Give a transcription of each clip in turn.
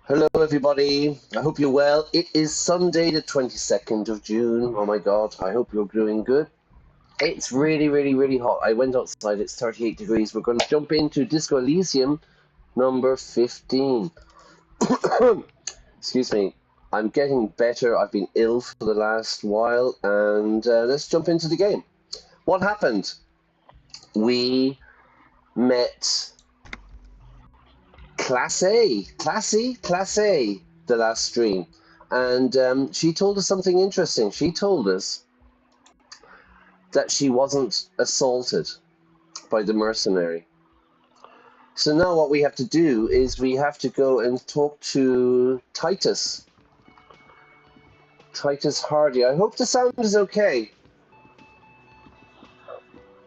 Hello, everybody. I hope you're well. It is Sunday, the 22nd of June. Oh my God, I hope you're doing good. It's really, really, really hot. I went outside, it's 38 degrees. We're going to jump into Disco Elysium number 15. Excuse me. I'm getting better. I've been ill for the last while, and let's jump into the game. What happened? We met Klaasje, the last stream. And she told us something interesting. She told us that she wasn't assaulted by the mercenary. So now what we have to do is we have to go and talk to Titus. Titus Hardy. I hope the sound is okay.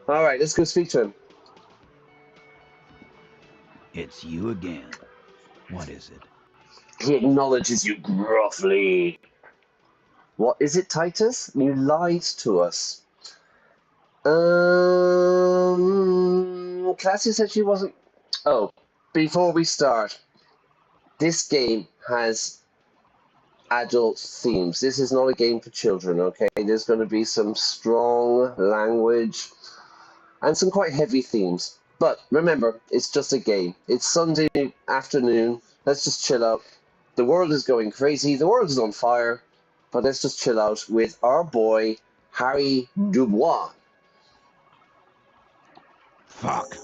All right, let's go speak to him. It's you again. What is it? He acknowledges you gruffly. What is it, Titus? You lied to us. Klaasje said she wasn't. Oh, before we start, this game has adult themes. This is not a game for children, okay? There's going to be some strong language and some quite heavy themes. But remember, it's just a game. It's Sunday afternoon. Let's just chill out. The world is going crazy. The world is on fire. But let's just chill out with our boy, Harry Dubois. Fuck.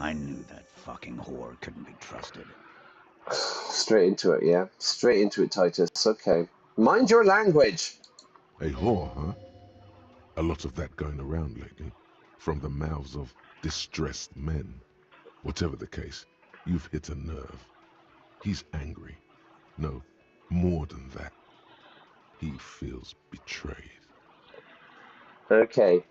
I knew that fucking whore couldn't be trusted. Straight into it, yeah? Straight into it, Titus. Okay. Mind your language. A whore, huh? A lot of that going around lately. From the mouths of distressed men. Whatever the case, you've hit a nerve. He's angry. No, more than that. He feels betrayed. Okay.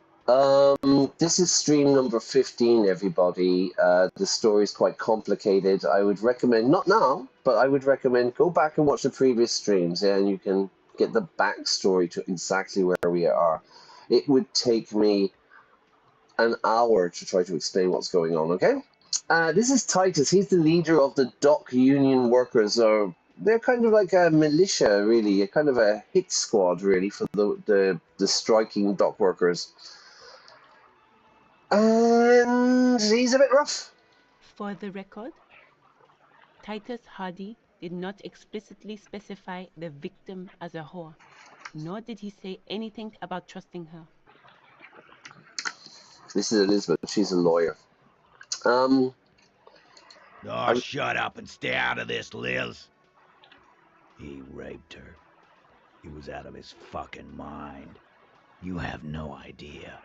This is stream number 15, everybody. The story is quite complicated. I would recommend, not now, but I would recommend go back and watch the previous streams, yeah, and you can get the backstory to exactly where we are. It would take me an hour to try to explain what's going on, okay? This is Titus. He's the leader of the dock union workers, or they're kind of like a militia, really, a kind of a hit squad, really, for the striking dock workers. And he's a bit rough. For the record, Titus Hardy did not explicitly specify the victim as a whore, nor did he say anything about trusting her. This is Elizabeth. She's a lawyer. Oh, shut up and stay out of this, Liz. He raped her. He was out of his fucking mind. You have no idea.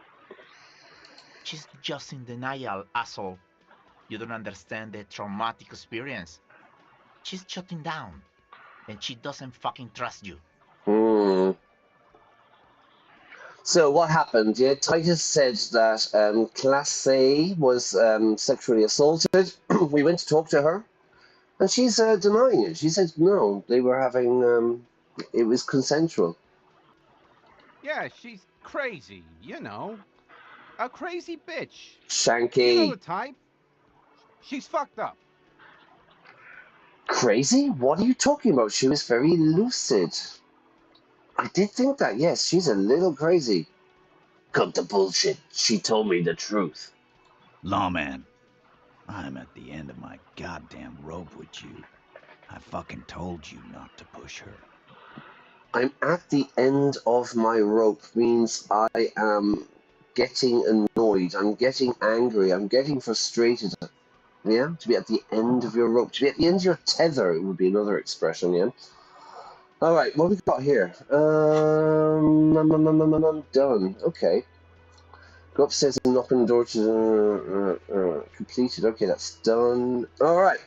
She's just in denial, asshole. You don't understand the traumatic experience. She's shutting down, and she doesn't fucking trust you. So what happened? Yeah, Titus said that Klaasje was sexually assaulted. We went to talk to her, and she's denying it. She said no, they were having. It was consensual. Yeah, she's crazy, you know. A crazy bitch. Shanky. You know the type. She's fucked up. Crazy? What are you talking about? She was very lucid. I did think that, yes, she's a little crazy. Cut the bullshit. She told me the truth. Lawman, I'm at the end of my goddamn rope with you. I fucking told you not to push her. I'm at the end of my rope means I am getting annoyed. I'm getting angry. I'm getting frustrated. Yeah? To be at the end of your rope. To be at the end of your tether, it would be another expression, yeah? Alright, what have we got here? I'm done. Okay. Go upstairs and knock on the door to completed. Okay, that's done. Alright.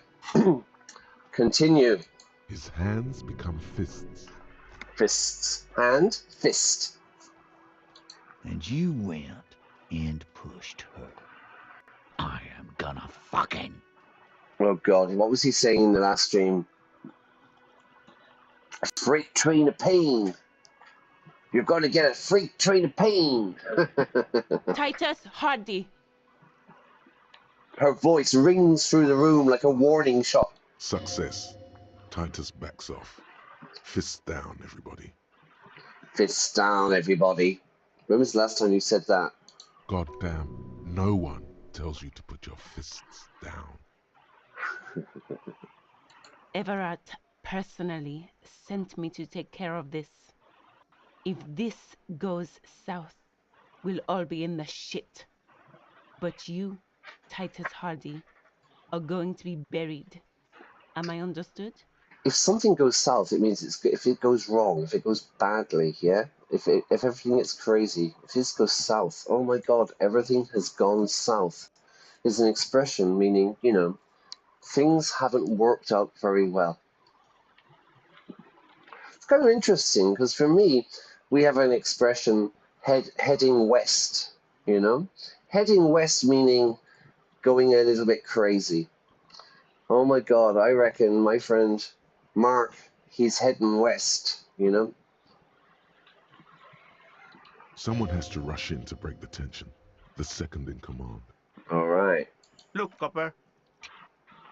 Continue. His hands become fists. Fists. Hand. Fist. And you went and pushed her. I am gonna fucking... Oh god, what was he saying in the last stream? A freight train of pain. You're going to get a freight train of pain. Titus Hardy. Her voice rings through the room like a warning shot. Success. Titus backs off. Fists down, everybody. Fists down, everybody. When was the last time you said that? Goddamn, no one tells you to put your fists down. Everard personally sent me to take care of this. If this goes south, we'll all be in the shit. But you, Titus Hardy, are going to be buried. Am I understood? If something goes south, it means it's good. If it goes wrong, if it goes badly, yeah? If everything gets crazy, if this goes south, oh my god, everything has gone south, is an expression meaning, you know, things haven't worked out very well. It's kind of interesting because for me, we have an expression heading west, you know? Heading west meaning going a little bit crazy. Oh my god, I reckon my friend Mark, he's heading west, you know? Someone has to rush in to break the tension. The second in command. All right. Look, Copper.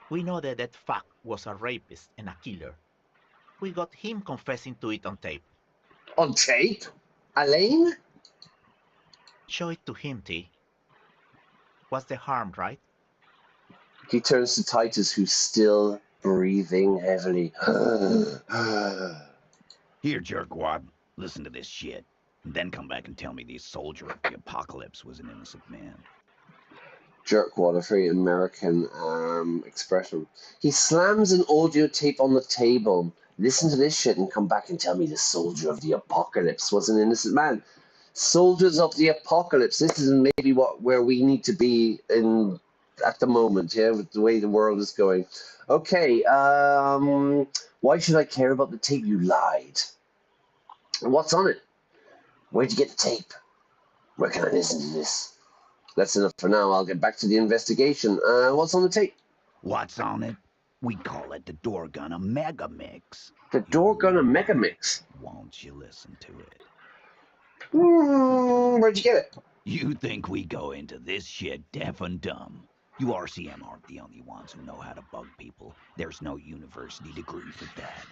We know that fuck was a rapist and a killer. We got him confessing to it on tape. On tape? Elaine? Show it to him, T. What's the harm, right? He turns to Titus, who's still breathing heavily. Here, jerkwad, listen to this shit, and then come back and tell me the soldier of the apocalypse was an innocent man. Jerkwad, a very American expression. He slams an audio tape on the table. Listen to this shit and come back and tell me the soldier of the apocalypse was an innocent man. Soldiers of the apocalypse. This is maybe where we need to be in at the moment, yeah, with the way the world is going. Okay, why should I care about the tape? You lied. And what's on it? Where'd you get the tape? Where can I listen to this? That's enough for now. I'll get back to the investigation. What's on the tape? What's on it? We call it the Dorgunna Mega Mix. The Dorgunna Mega Mix. Won't you listen to it? Where'd you get it? You think we go into this shit deaf and dumb? You RCM aren't the only ones who know how to bug people. There's no university degree for that.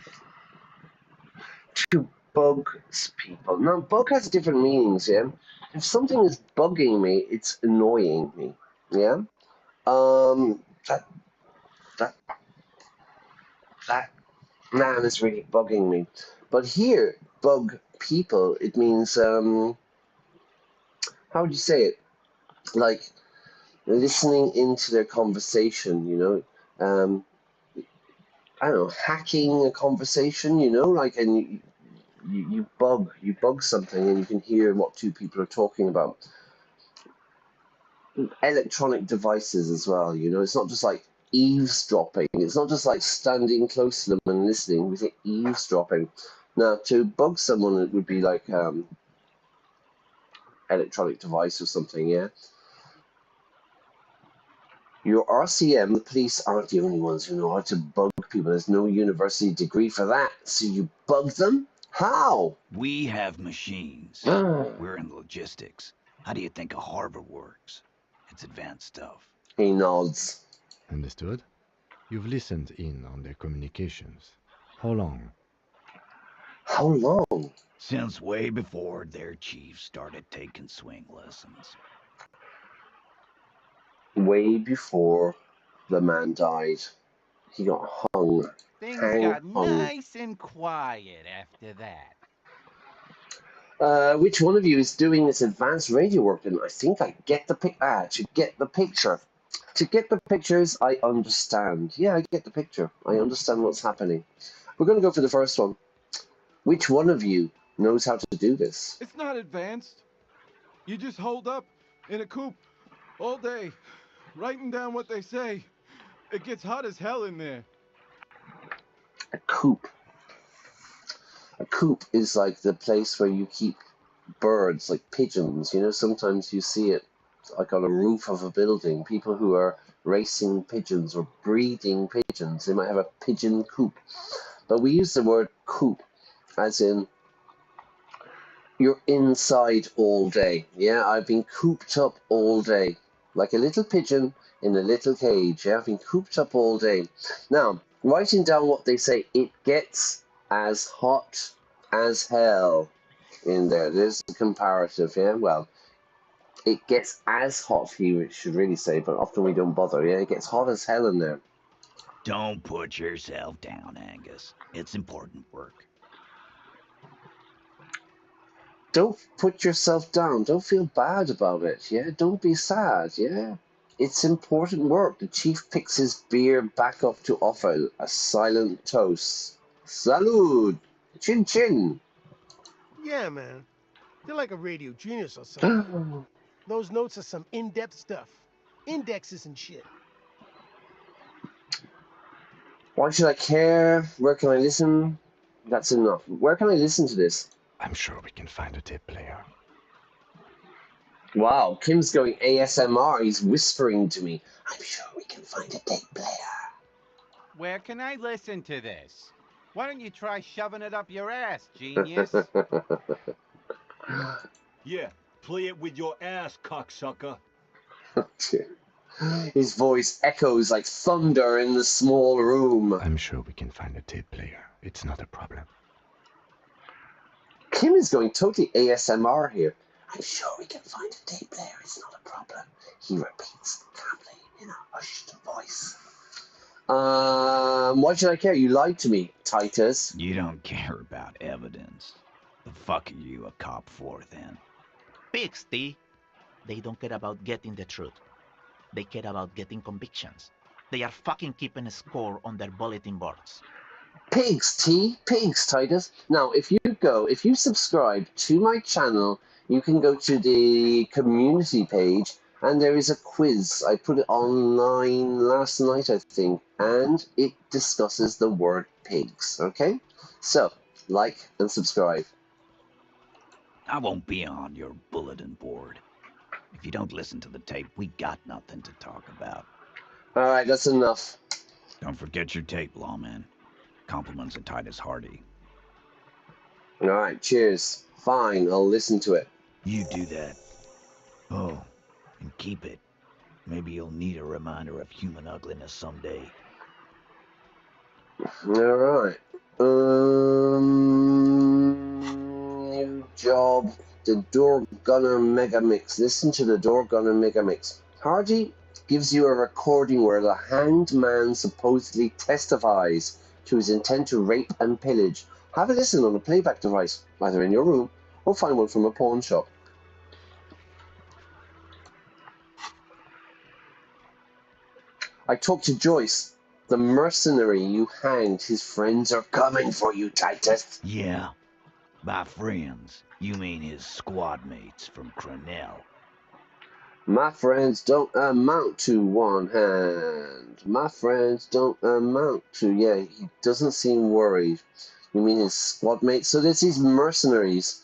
To bug people. Now, bug has different meanings, yeah? If something is bugging me, it's annoying me, yeah? That man is really bugging me. But here, bug people, it means, how would you say it? Like, listening into their conversation, you know? I don't know, hacking a conversation, you know? Like, and you bug something and you can hear what two people are talking about. Electronic devices as well, you know? It's not just like eavesdropping. It's not just like standing close to them and listening. We say eavesdropping. Now, to bug someone, it would be like electronic device or something, yeah? Your RCM, the police aren't the only ones who know how to bug people. There's no university degree for that. So you bug them? How? We have machines. We're in logistics. How do you think a harbor works? It's advanced stuff. He nods. Understood. You've listened in on their communications. How long? How long? Since way before their chief started taking swing lessons. Way before the man died. He got hung. Things Hang got on. nice and quiet after that. Which one of you is doing this advanced radio work? And I think I get the to get the picture. To get the pictures, I understand. Yeah, I get the picture. I understand what's happening. We're going to go for the first one. Which one of you knows how to do this? It's not advanced. You just hold up in a coop all day, writing down what they say. It gets hot as hell in there. A coop. A coop is like the place where you keep birds, like pigeons. You know, sometimes you see it like on a roof of a building. People who are racing pigeons or breeding pigeons, they might have a pigeon coop. But we use the word coop as in you're inside all day. Yeah, I've been cooped up all day. Like a little pigeon in a little cage. Yeah, I've been cooped up all day. Now, writing down what they say. It gets as hot as hell in there. There's a comparative, yeah? Well, it gets as hot, he should really say, but often we don't bother, yeah? It gets hot as hell in there. Don't put yourself down, Angus. It's important work. Don't put yourself down. Don't feel bad about it, yeah? Don't be sad, yeah? It's important work. The chief picks his beer back up to offer a silent toast. Salud! Chin chin! Yeah, man. They're like a radio genius or something. Those notes are some in-depth stuff. Indexes and shit. Why should I care? Where can I listen? That's enough. Where can I listen to this? I'm sure we can find a tape player. Wow, Kim's going ASMR. He's whispering to me. I'm sure we can find a tape player. Where can I listen to this? Why don't you try shoving it up your ass, genius? Yeah, play it with your ass, cocksucker. His voice echoes like thunder in the small room. I'm sure we can find a tape player. It's not a problem. Kim is going totally ASMR here. I'm sure we can find a tape player. It's not a problem. He repeats calmly in a hushed voice. Why should I care? You lied to me, Titus. You don't care about evidence. The fuck are you a cop for, then? Pigs, T. They don't care about getting the truth. They care about getting convictions. They are fucking keeping a score on their bulletin boards. Pigs, T. Pigs, Titus. Now, if you subscribe to my channel, you can go to the community page, and there is a quiz. I put it online last night, I think, and it discusses the word pigs, okay? So, like and subscribe. I won't be on your bulletin board. If you don't listen to the tape, we got nothing to talk about. All right, that's enough. Don't forget your tape, lawman. Compliments of Titus Hardy. All right, cheers. Fine, I'll listen to it. You do that. Oh, and keep it. Maybe you'll need a reminder of human ugliness someday. All right. New job. The Door Gunner Mega Mix. Listen to the Door Gunner Mega Mix. Hardy gives you a recording where the hanged man supposedly testifies to his intent to rape and pillage. Have a listen on a playback device, either in your room or find one from a pawn shop. I talked to Joyce, the mercenary you hanged. His friends are coming for you, Titus. Yeah. By friends, you mean his squad mates from Cronell. My friends don't amount to one hand. My friends don't amount to... Yeah, he doesn't seem worried. You mean his squad mates? So there's these mercenaries.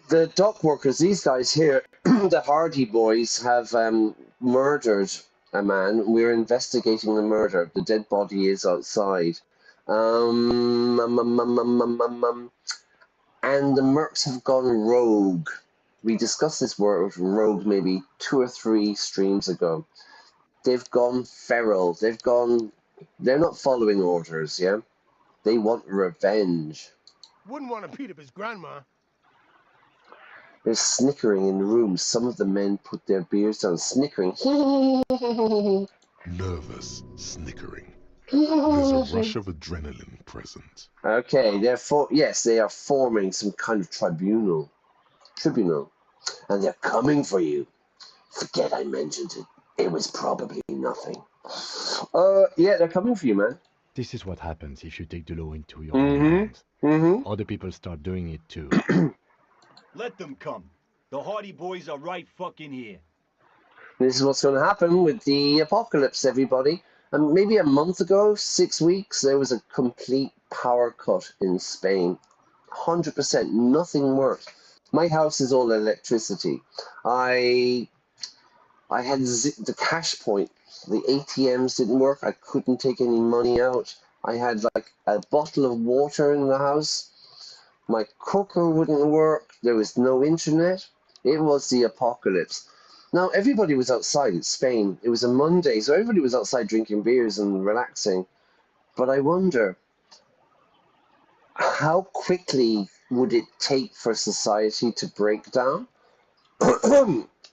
The dock workers, these guys here, the Hardy boys, have murdered a man. We're investigating the murder. The dead body is outside. And the mercs have gone rogue. We discussed this word rogue maybe 2 or 3 streams ago. They've gone feral. They're not following orders, yeah? They want revenge. Wouldn't want to beat up his grandma. There's snickering in the room. Some of the men put their beers down, snickering. Nervous snickering. There's a rush of adrenaline present. Okay, yes, they are forming some kind of tribunal, and they're coming for you. Forget I mentioned it. It was probably nothing. Yeah, they're coming for you, man. This is what happens if you take the law into your own hands. Other people start doing it too. Let them come. The Hardy boys are right fucking here. This is what's going to happen with the apocalypse, everybody. And maybe a month ago, 6 weeks, there was a complete power cut in Spain. 100%, nothing worked. My house is all electricity. I had the cash point. The ATMs didn't work. I couldn't take any money out. I had like a bottle of water in the house. My cooker wouldn't work. There was no internet. It was the apocalypse. Now, everybody was outside in Spain. It was a Monday, so everybody was outside drinking beers and relaxing. but I wonder, how quickly would it take for society to break down?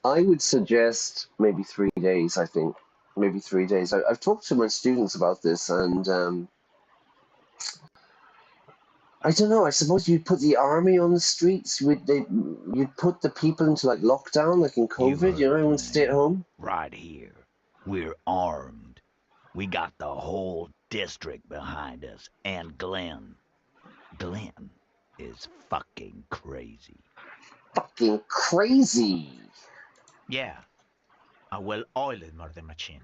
I would suggest maybe 3 days, I think. Maybe 3 days. I've talked to my students about this, and I don't know. I suppose you'd put the army on the streets. You'd put the people into like lockdown, like in COVID. You know, everyone stay at home. Right here. We're armed. We got the whole district behind us, and Glenn. Glenn is fucking crazy. Fucking crazy. Yeah, a well-oiled murder machine.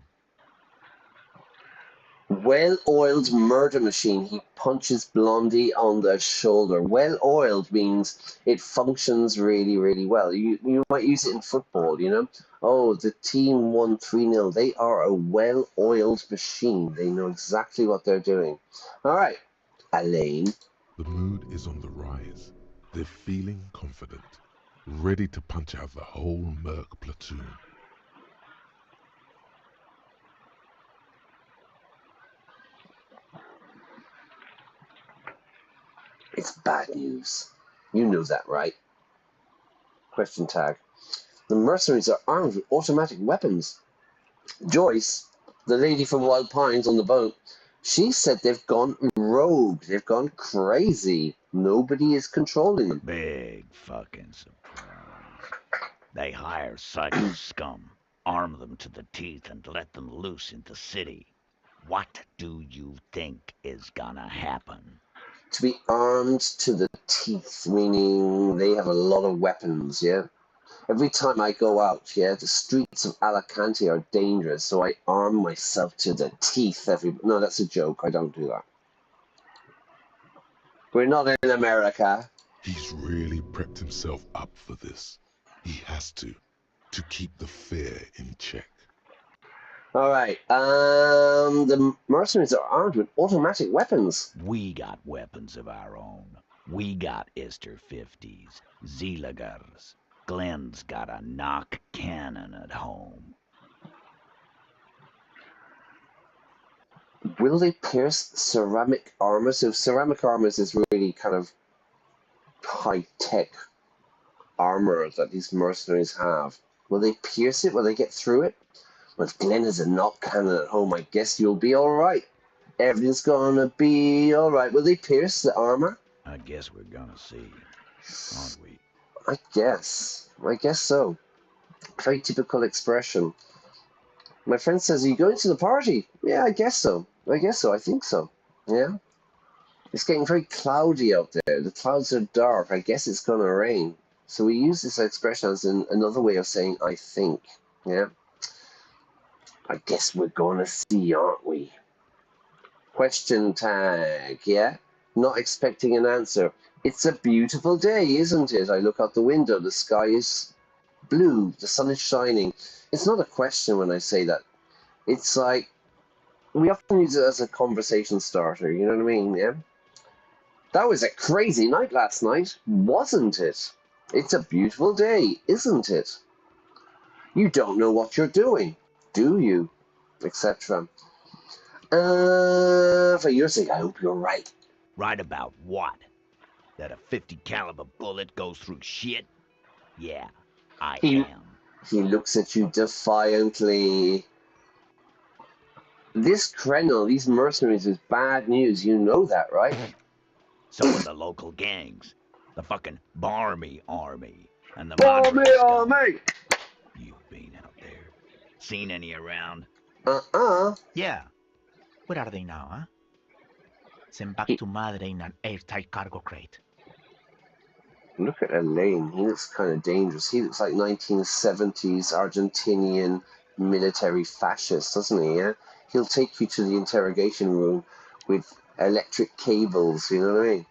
Well-oiled murder machine. He punches Blondie on the shoulder. Well-oiled means it functions really, really well. You might use it in football, you know? Oh, the team won 3-0. They are a well-oiled machine. They know exactly what they're doing. All right, Elaine. The mood is on the rise. They're feeling confident, ready to punch out the whole Merc platoon. It's bad news. You know that, right? Question tag. The mercenaries are armed with automatic weapons. Joyce, the lady from Wild Pines on the boat, she said they've gone rogue. They've gone crazy. Nobody is controlling them. Big fucking surprise. They hire psycho scum, arm them to the teeth, and let them loose in the city. What do you think is gonna happen? To be armed to the teeth, meaning they have a lot of weapons, yeah? Every time I go out, yeah, the streets of Alicante are dangerous, so I arm myself to the teeth. No, that's a joke. I don't do that. We're not in America. He's really prepped himself up for this. He has to keep the fear in check. All right. The mercenaries are armed with automatic weapons. We got weapons of our own. We got Ister 50s, Zeelagers. Glenn's got a knock cannon at home. Will they pierce ceramic armor? So ceramic armor is really kind of high-tech armor that these mercenaries have. Will they pierce it? Will they get through it? Well, if Glenn has a knock cannon at home, I guess you'll be all right. Everything's gonna be all right. Will they pierce the armor? I guess we're gonna see, aren't we? I guess so. Very typical expression. My friend says, are you going to the party? Yeah, I guess so. I think so. Yeah. It's getting very cloudy out there. The clouds are dark. I guess it's going to rain. So we use this expression as another way of saying, I think. Yeah. I guess we're going to see, aren't we? Question tag. Yeah. Not expecting an answer. It's a beautiful day, isn't it? I look out the window. The sky is blue. The sun is shining. It's not a question when I say that. It's like, we often use it as a conversation starter. You know what I mean? Yeah. That was a crazy night last night, wasn't it? It's a beautiful day, isn't it? You don't know what you're doing, do you? Etc. For your sake, I hope you're right. Right about what? That a 50 caliber bullet goes through shit? Yeah, I am. He looks at you defiantly. This Krenel, these mercenaries, is bad news. You know that, right? So are the local gangs. The fucking Barmy Army. And the Barmy Army! You've been out there. Seen any around? Yeah. Where are they now, huh? Sent back to Madre in an airtight cargo crate. Look at Elaine. He looks kind of dangerous. He looks like 1970s Argentinian military fascist, doesn't he? Yeah? He'll take you to the interrogation room with electric cables, you know what I mean?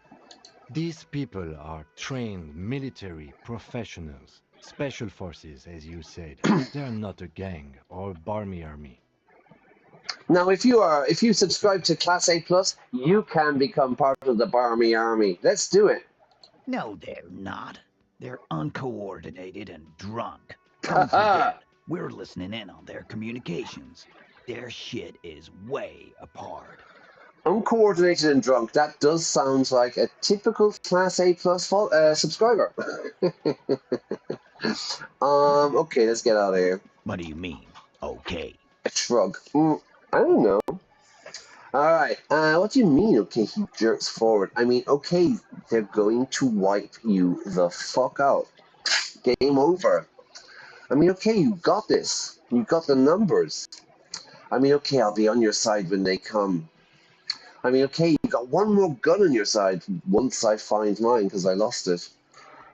These people are trained military professionals, special forces, as you said. They are not a gang or Barmy Army. Now, if you subscribe to Class A Plus, you can become part of the Barmy Army. Let's do it. No, they're not. They're uncoordinated and drunk. Don't forget, we're listening in on their communications. Their shit is way apart. Uncoordinated and drunk. That does sound like a typical Class A plus subscriber. Okay, let's get out of here. What do you mean? Okay. A shrug. I don't know. Alright, what do you mean, okay? He jerks forward. I mean, okay, they're going to wipe you the fuck out. Game over. I mean, okay, you got this. You got the numbers. I mean, okay, I'll be on your side when they come. I mean, okay, you got one more gun on your side once I find mine because I lost it.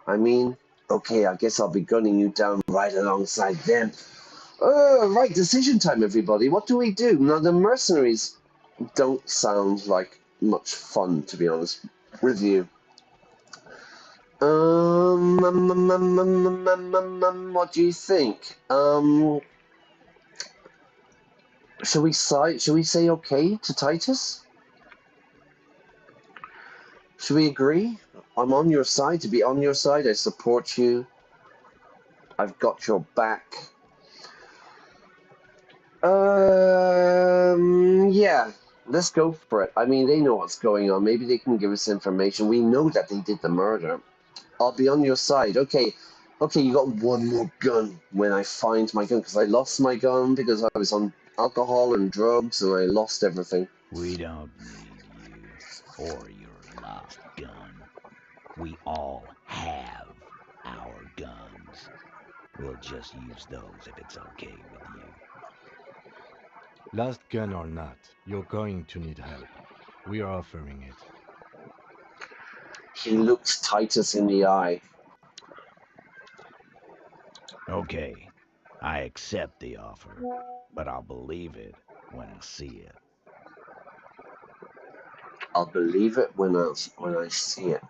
I mean, okay, I guess I'll be gunning you down right alongside them. Right, decision time, everybody. What do we do? Now, the mercenaries don't sound like much fun, to be honest with you. What do you think? Shall we say okay to Titus? Should we agree? I'm on your side. To be on your side, I support you. I've got your back. Yeah, let's go for it. I mean, they know what's going on. Maybe they can give us information. We know that they did the murder. I'll be on your side. Okay, you got one more gun when I find my gun, because I lost my gun because I was on alcohol and drugs and I lost everything. We don't need you or your lost gun. We all have our guns. We'll just use those if it's okay with you. Lost gun or not, you're going to need help. We are offering it. He looks Titus in the eye. Okay, I accept the offer, but I'll believe it when I see it. I'll believe it when I see it.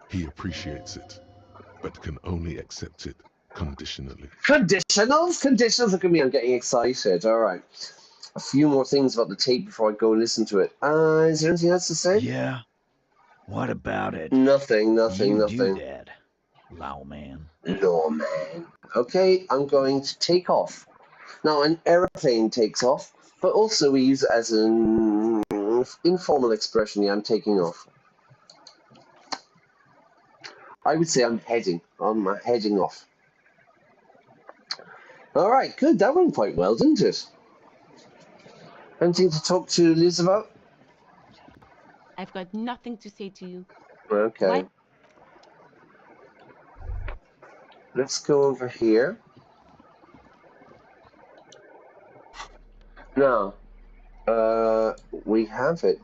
He appreciates it, but can only accept it conditionally. Conditionals? Conditionals? Look at me, I'm getting excited. All right. A few more things about the tape before I go listen to it. Is there anything else to say? Yeah? What about it? Nothing. You do that, lawman. Lawman. Okay, I'm going to take off. Now, an airplane takes off, but also we use it as an informal expression. Yeah, I'm taking off. I would say I'm heading. I'm heading off. All right, good. That went quite well, didn't it? Anything to talk to Liz about? I've got nothing to say to you. Okay. What? Let's go over here. Now, we have it.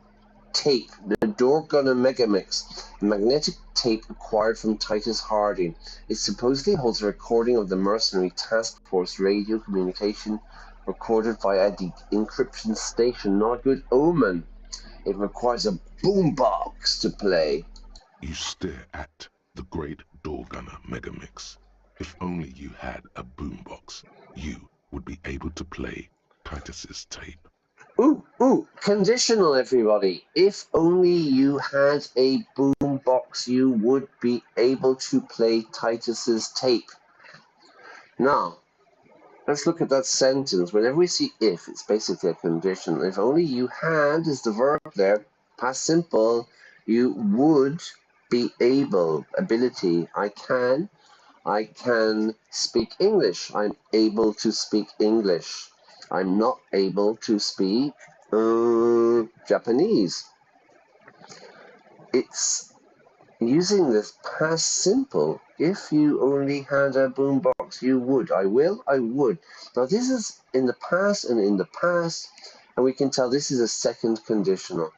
Tape. The door gunner Megamix. Magnetic tape acquired from Titus Harding. It supposedly holds a recording of the mercenary task force radio communication recorded via the encryption station. Not a good omen. It requires a boombox to play. You stare at the great door gunner Megamix. If only you had a boombox, you would be able to play Titus's tape. Ooh, conditional, everybody. If only you had a boombox, you would be able to play Titus's tape. Now, let's look at that sentence. Whenever we see if, it's basically a condition. If only you had is the verb there, past simple, you would be able, ability. I can speak English. I'm able to speak English. I'm not able to speak Japanese. It's using this past simple. If you only had a boombox, you would. I will, I would. Now this is in the past and in the past, and we can tell this is a second conditional.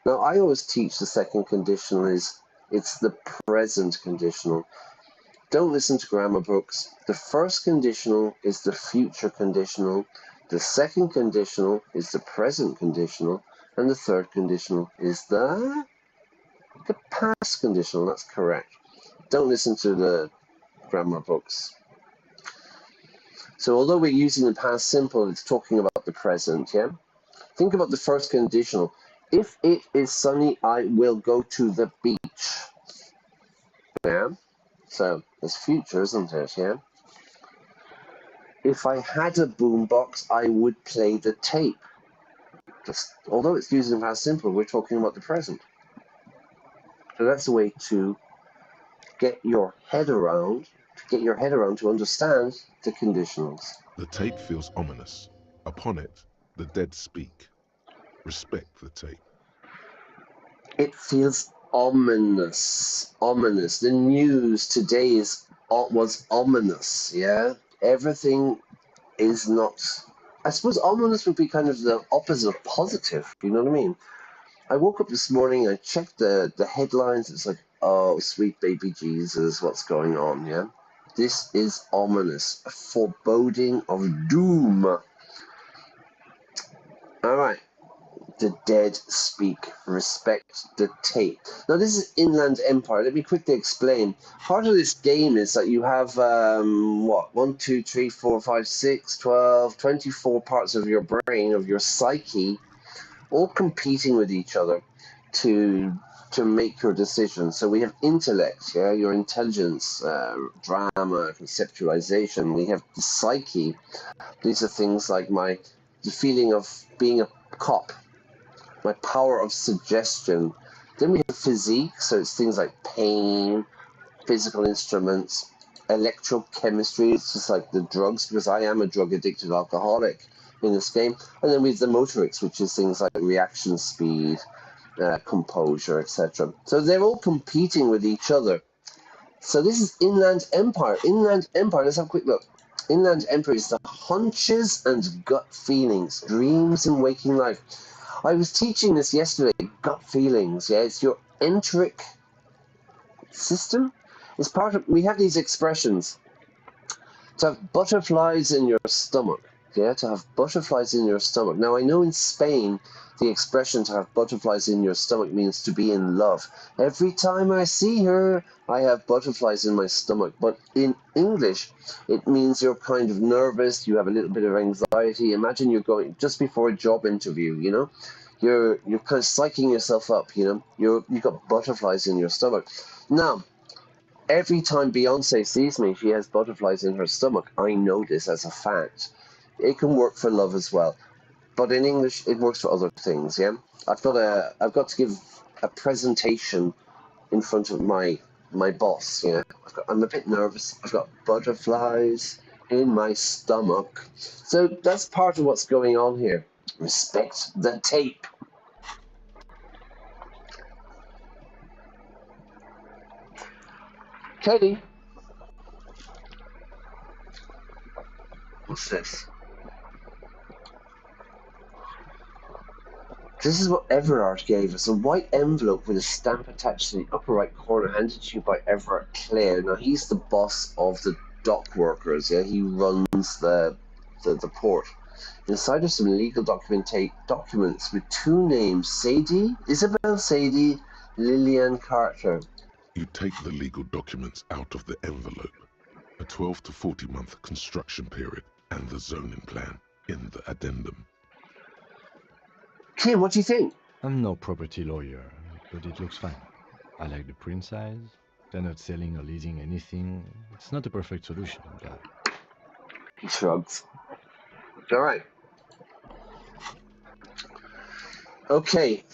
Now I always teach the second conditional it's the present conditional. Don't listen to grammar books. The first conditional is the future conditional. The second conditional is the present conditional. And the third conditional is the past conditional. That's correct. Don't listen to the grammar books. So although we're using the past simple, it's talking about the present, yeah? Think about the first conditional. If it is sunny, I will go to the beach. Yeah? So, it's future, isn't it, yeah? If I had a boombox, I would play the tape. although it's used in past simple, we're talking about the present. So that's a way to get your head around, to understand the conditionals. The tape feels ominous. Upon it, the dead speak. Respect the tape. It feels ominous. Ominous. The news today was ominous, yeah? Everything is not... I suppose ominous would be kind of the opposite of positive, you know what I mean? I woke up this morning, I checked the headlines, it's like, oh, sweet baby Jesus, what's going on, yeah? This is ominous, a foreboding of doom. All right, the dead speak, respect the tape. Now, this is Inland Empire. Let me quickly explain. Part of this game is that you have, 1, 2, 3, 4, 5, 6, 12, 24 parts of your brain, of your psyche, all competing with each other to make your decisions. So we have intellect, yeah, your intelligence, drama, conceptualization. We have the psyche. These are things like the feeling of being a cop, my power of suggestion. Then we have physique, so it's things like pain, physical instruments, electrochemistry. It's just like the drugs, because I am a drug-addicted alcoholic in this game. And then we have the motorics, which is things like reaction speed, composure, etc. So they're all competing with each other. So this is Inland Empire. Inland Empire, let's have a quick look. Inland Empire is the hunches and gut feelings, dreams and waking life. I was teaching this yesterday, gut feelings, yeah? It's your enteric system. It's part of, we have these expressions. To have butterflies in your stomach, yeah? To have butterflies in your stomach. Now, I know in Spain, the expression to have butterflies in your stomach means to be in love. Every time I see her, I have butterflies in my stomach. But in English, it means you're kind of nervous, you have a little bit of anxiety. Imagine you're going just before a job interview, you know? You're kind of psyching yourself up, you know? You've got butterflies in your stomach. Now, every time Beyonce sees me, she has butterflies in her stomach. I know this as a fact. It can work for love as well. But in English, it works for other things, yeah? I've got to give a presentation in front of my boss, yeah? I'm a bit nervous. I've got butterflies in my stomach. So that's part of what's going on here. Respect the tape. Katie? What's this? This is what Everard gave us, a white envelope with a stamp attached to the upper right corner, handed to you by Everard Clare. Now, he's the boss of the dock workers, yeah? He runs the port. Inside are some legal documents with two names, Isabel Sadie, Lillian Carter. You take the legal documents out of the envelope. A 12 to 40 month construction period and the zoning plan in the addendum. Kim, what do you think? I'm no property lawyer, but it looks fine. I like the print size. They're not selling or leasing anything. It's not a perfect solution, but... He shrugs. All right. Okay,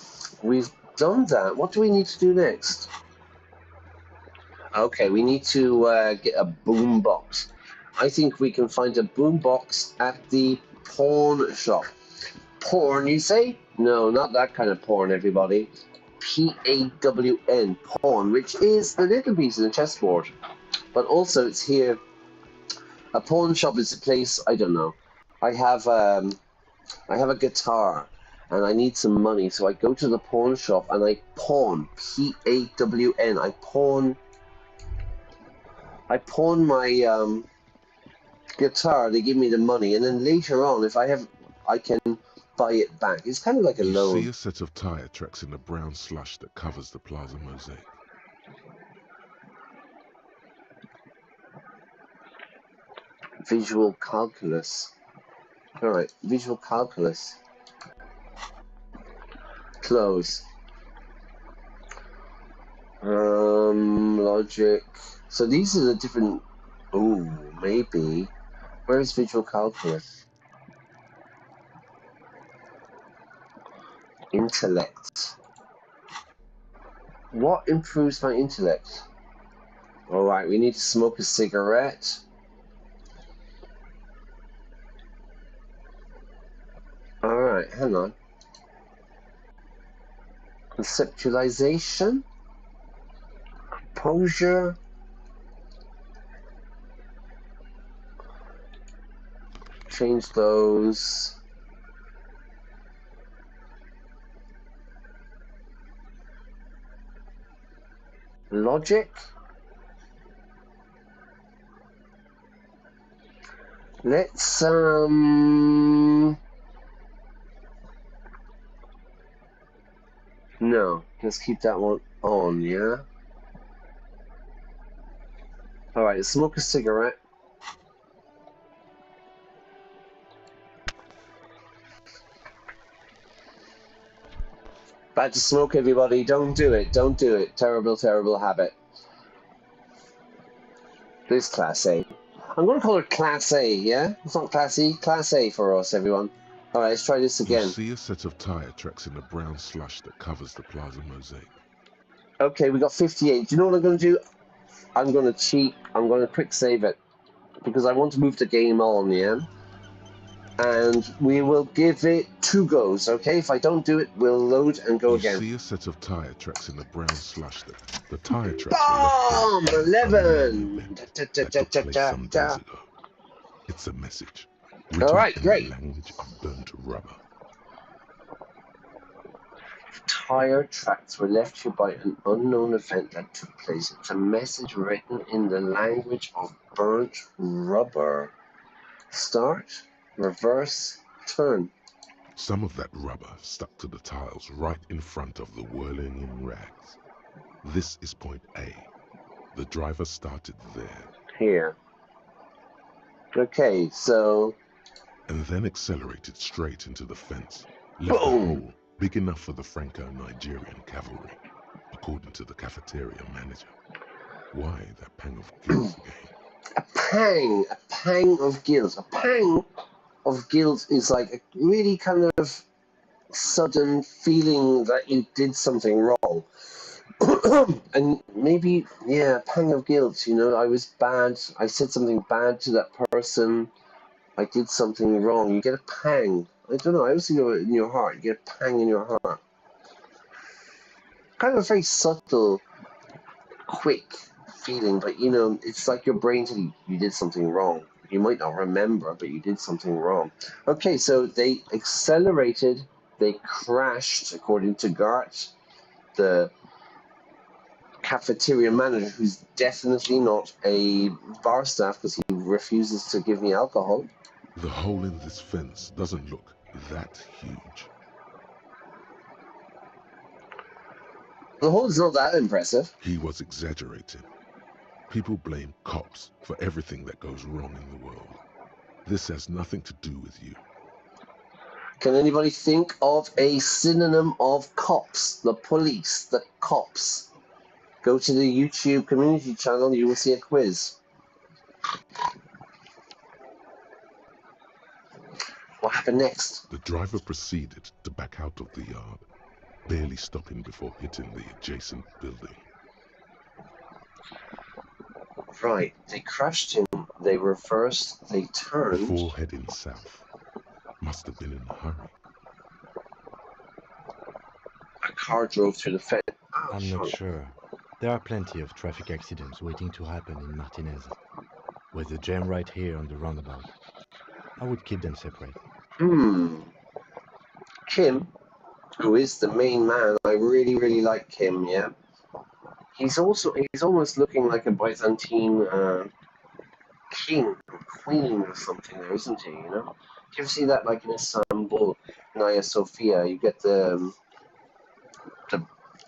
we've done that. What do we need to do next? Okay, we need to get a boom box. I think we can find a boom box at the pawn shop. Porn, you say? No, not that kind of porn, everybody. P-A-W-N, pawn, which is the little piece of the chessboard. But also, it's here. A pawn shop is a place, I don't know. I have a guitar, and I need some money, so I go to the pawn shop, and I pawn, P-A-W-N, I pawn my guitar, they give me the money, and then later on, if I can buy it back. It's kind of like a loan. You see a set of tire tracks in the brown slush that covers the plaza mosaic. Visual calculus. Alright, visual calculus. Close. Logic. So these are the different... Ooh, maybe. Where is visual calculus? intellect. What improves my intellect? Alright, we need to smoke a cigarette. Alright, hang on. Conceptualization? Composure? Change those. Logic? Let's no, let's keep that one on, yeah? Alright, smoke a cigarette. Bad to smoke, everybody. Don't do it. Don't do it. Terrible, terrible habit. This Class A. I'm going to call it Class A, yeah? It's not Class E. Class A for us, everyone. Alright, let's try this again. You see a set of tire tracks in the brown slush that covers the plaza mosaic. Okay, we got 58. Do you know what I'm going to do? I'm going to cheat. I'm going to quick save it. Because I want to move the game on, yeah? And we will give it 2 goes, okay? If I don't do it, we'll load and go again. You see a set of tire tracks in the brown slush that the tire tracks BOOM! 11! that took place some days ago. It's a message. Alright, in great. The language of burnt rubber. Tire tracks were left here by an unknown event that took place. It's a message written in the language of burnt rubber. Start, reverse, turn. Some of that rubber stuck to the tiles right in front of the whirling in rags. This is point A. The driver started there. Here. Okay, so... And then accelerated straight into the fence. Left a hole big enough for the Franco-Nigerian cavalry, according to the cafeteria manager. Why that pang of guilt again? A pang of guilt. A pang of guilt is like a really kind of sudden feeling that you did something wrong. And maybe, yeah, pang of guilt, you know, I was bad, I said something bad to that person, I did something wrong. You get a pang. I don't know, I always think of it in your heart. You get a pang in your heart. Kind of a very subtle, quick feeling, but you know, it's like your brain telling you you did something wrong. You might not remember, but you did something wrong. Okay, so they accelerated, they crashed, according to Gart, the cafeteria manager, who's definitely not a bar staff because he refuses to give me alcohol. The hole in this fence doesn't look that huge. The hole is not that impressive. He was exaggerating. People blame cops for everything that goes wrong in the world. This has nothing to do with you. Can anybody think of a synonym of cops? The police, the cops. Go to the YouTube community channel, you will see a quiz. What happened next? The driver proceeded to back out of the yard, barely stopping before hitting the adjacent building. Right, they crashed him, they reversed, they turned. Before heading south. Must have been in a hurry. A car drove through the fence. I'm not sure. There are plenty of traffic accidents waiting to happen in Martinez. With the jam right here on the roundabout. I would keep them separate. Kim, who is the main man, I really, really like Kim, yeah? He's almost looking like a Byzantine king or queen or something there, isn't he, you know? Do you ever see that like in Istanbul, Hagia Sophia? You get the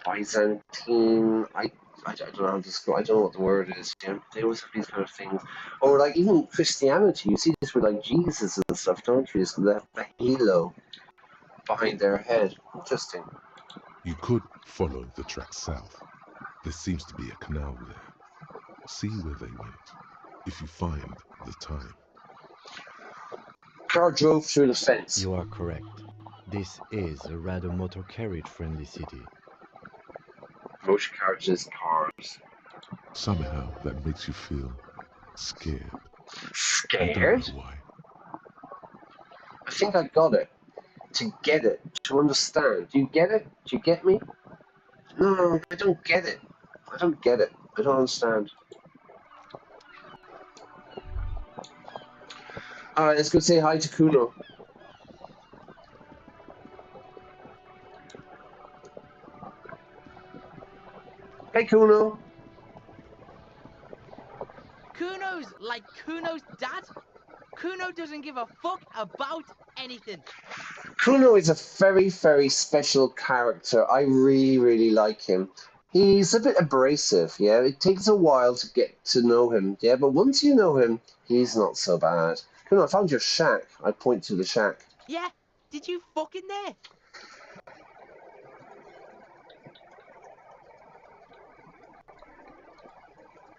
Byzantine, I don't know how to describe, I don't know what the word is, you know? They always have these kind of things. Or like even Christianity, you see this with like Jesus and stuff, don't you? It's the halo behind their head. Interesting. You could follow the track south. There seems to be a canal there. See where they went, if you find the time. Car drove through the fence. You are correct. This is a rather motor carriage-friendly city. Motion carriages, cars. Somehow that makes you feel scared. You Scared? don't know why. I think I got it. To get it. To understand. Do you get it? Do you get me? No, I don't get it. I don't get it. I don't understand. Alright, let's go say hi to Kuno. Hey, Kuno. Kuno's like Kuno's dad. Kuno doesn't give a fuck about anything. Kuno is a very, very special character. I really, really like him. He's a bit abrasive, yeah? It takes a while to get to know him, yeah? But once you know him, he's not so bad. Kuno, I found your shack. I point to the shack. Yeah? Did you fuck in there?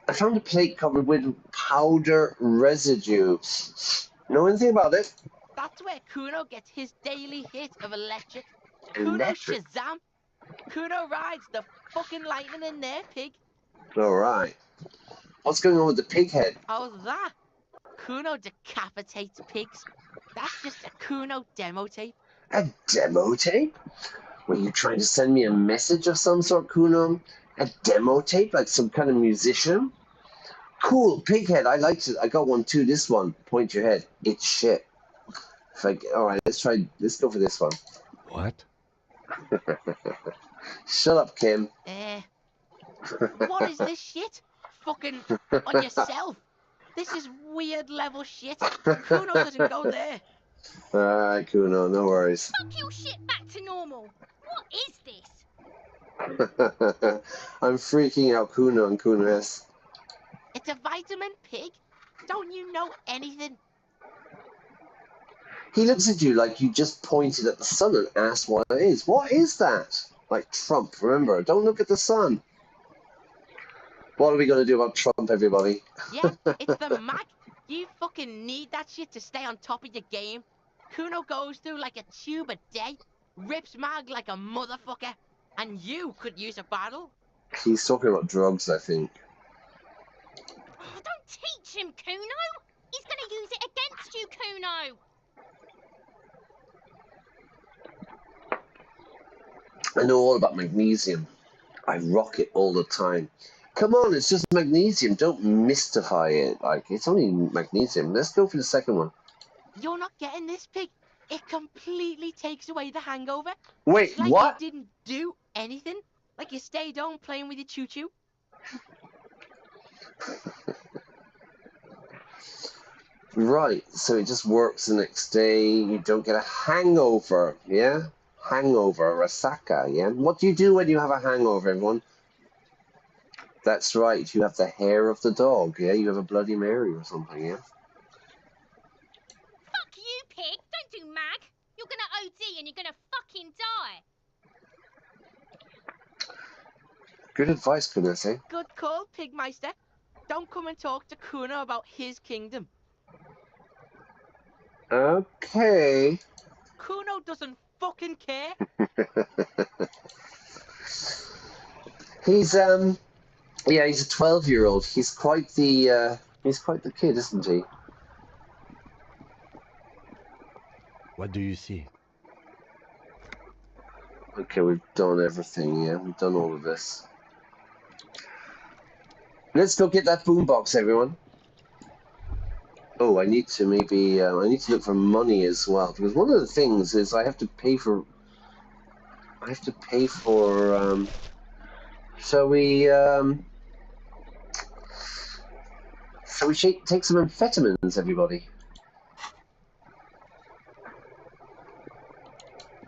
I found a plate covered with powder residue. Know anything about it? That's where Kuno gets his daily hit of electric. Electric? Kuno Shazam. Kuno rides the fucking lightning in there, pig. Alright. What's going on with the pig head? Oh, that? Kuno decapitates pigs. That's just a Kuno demo tape. A demo tape? Were you trying to send me a message of some sort, Kuno? A demo tape? Like some kind of musician? Cool, pig head. I liked it. I got one too. This one. Point your head. It's shit. Alright, let's go for this one. What? Shut up, Kim. What is this shit? Fucking on yourself. This is weird level shit. Kuno doesn't go there. Alright, Kuno, no worries. Fuck your shit back to normal. What is this? I'm freaking out, Kuno and Kuno-S. It's a vitamin, pig. Don't you know anything? He looks at you like you just pointed at the sun and asked what it is. What is that? Like Trump, remember, don't look at the sun. What are we going to do about Trump, everybody? Yeah, it's the mag. You fucking need that shit to stay on top of your game. Kuno goes through like a tube a day, rips mag like a motherfucker, and you could use a battle. He's talking about drugs, I think. Oh, don't teach him, Kuno. He's gonna use it against you, Kuno. I know all about magnesium. I rock it all the time. Come on, it's just magnesium. Don't mystify it. Like, it's only magnesium. Let's go for the second one. You're not getting this, pig. It completely takes away the hangover. Wait, it's like what? You didn't do anything. Like you stayed home playing with your choo-choo. Right, so it just works the next day. You don't get a hangover, yeah? Hangover, resaca, yeah? What do you do when you have a hangover, everyone? That's right, you have the hair of the dog, yeah? You have a Bloody Mary or something, yeah? Fuck you, pig. Don't do mag. You're gonna OD and you're gonna fucking die. Good advice, Kuno, eh? Good call, Pigmeister. Don't come and talk to Kuno about his kingdom. Okay. Kuno doesn't fucking care. He's yeah, he's a 12-year-old. He's quite the kid, isn't he? What do you see? Okay, we've done everything, yeah? We've done all of this. Let's go get that boombox, everyone. Oh, I need to maybe, I need to look for money as well, because one of the things is I have to pay for, shall we take some amphetamines, everybody?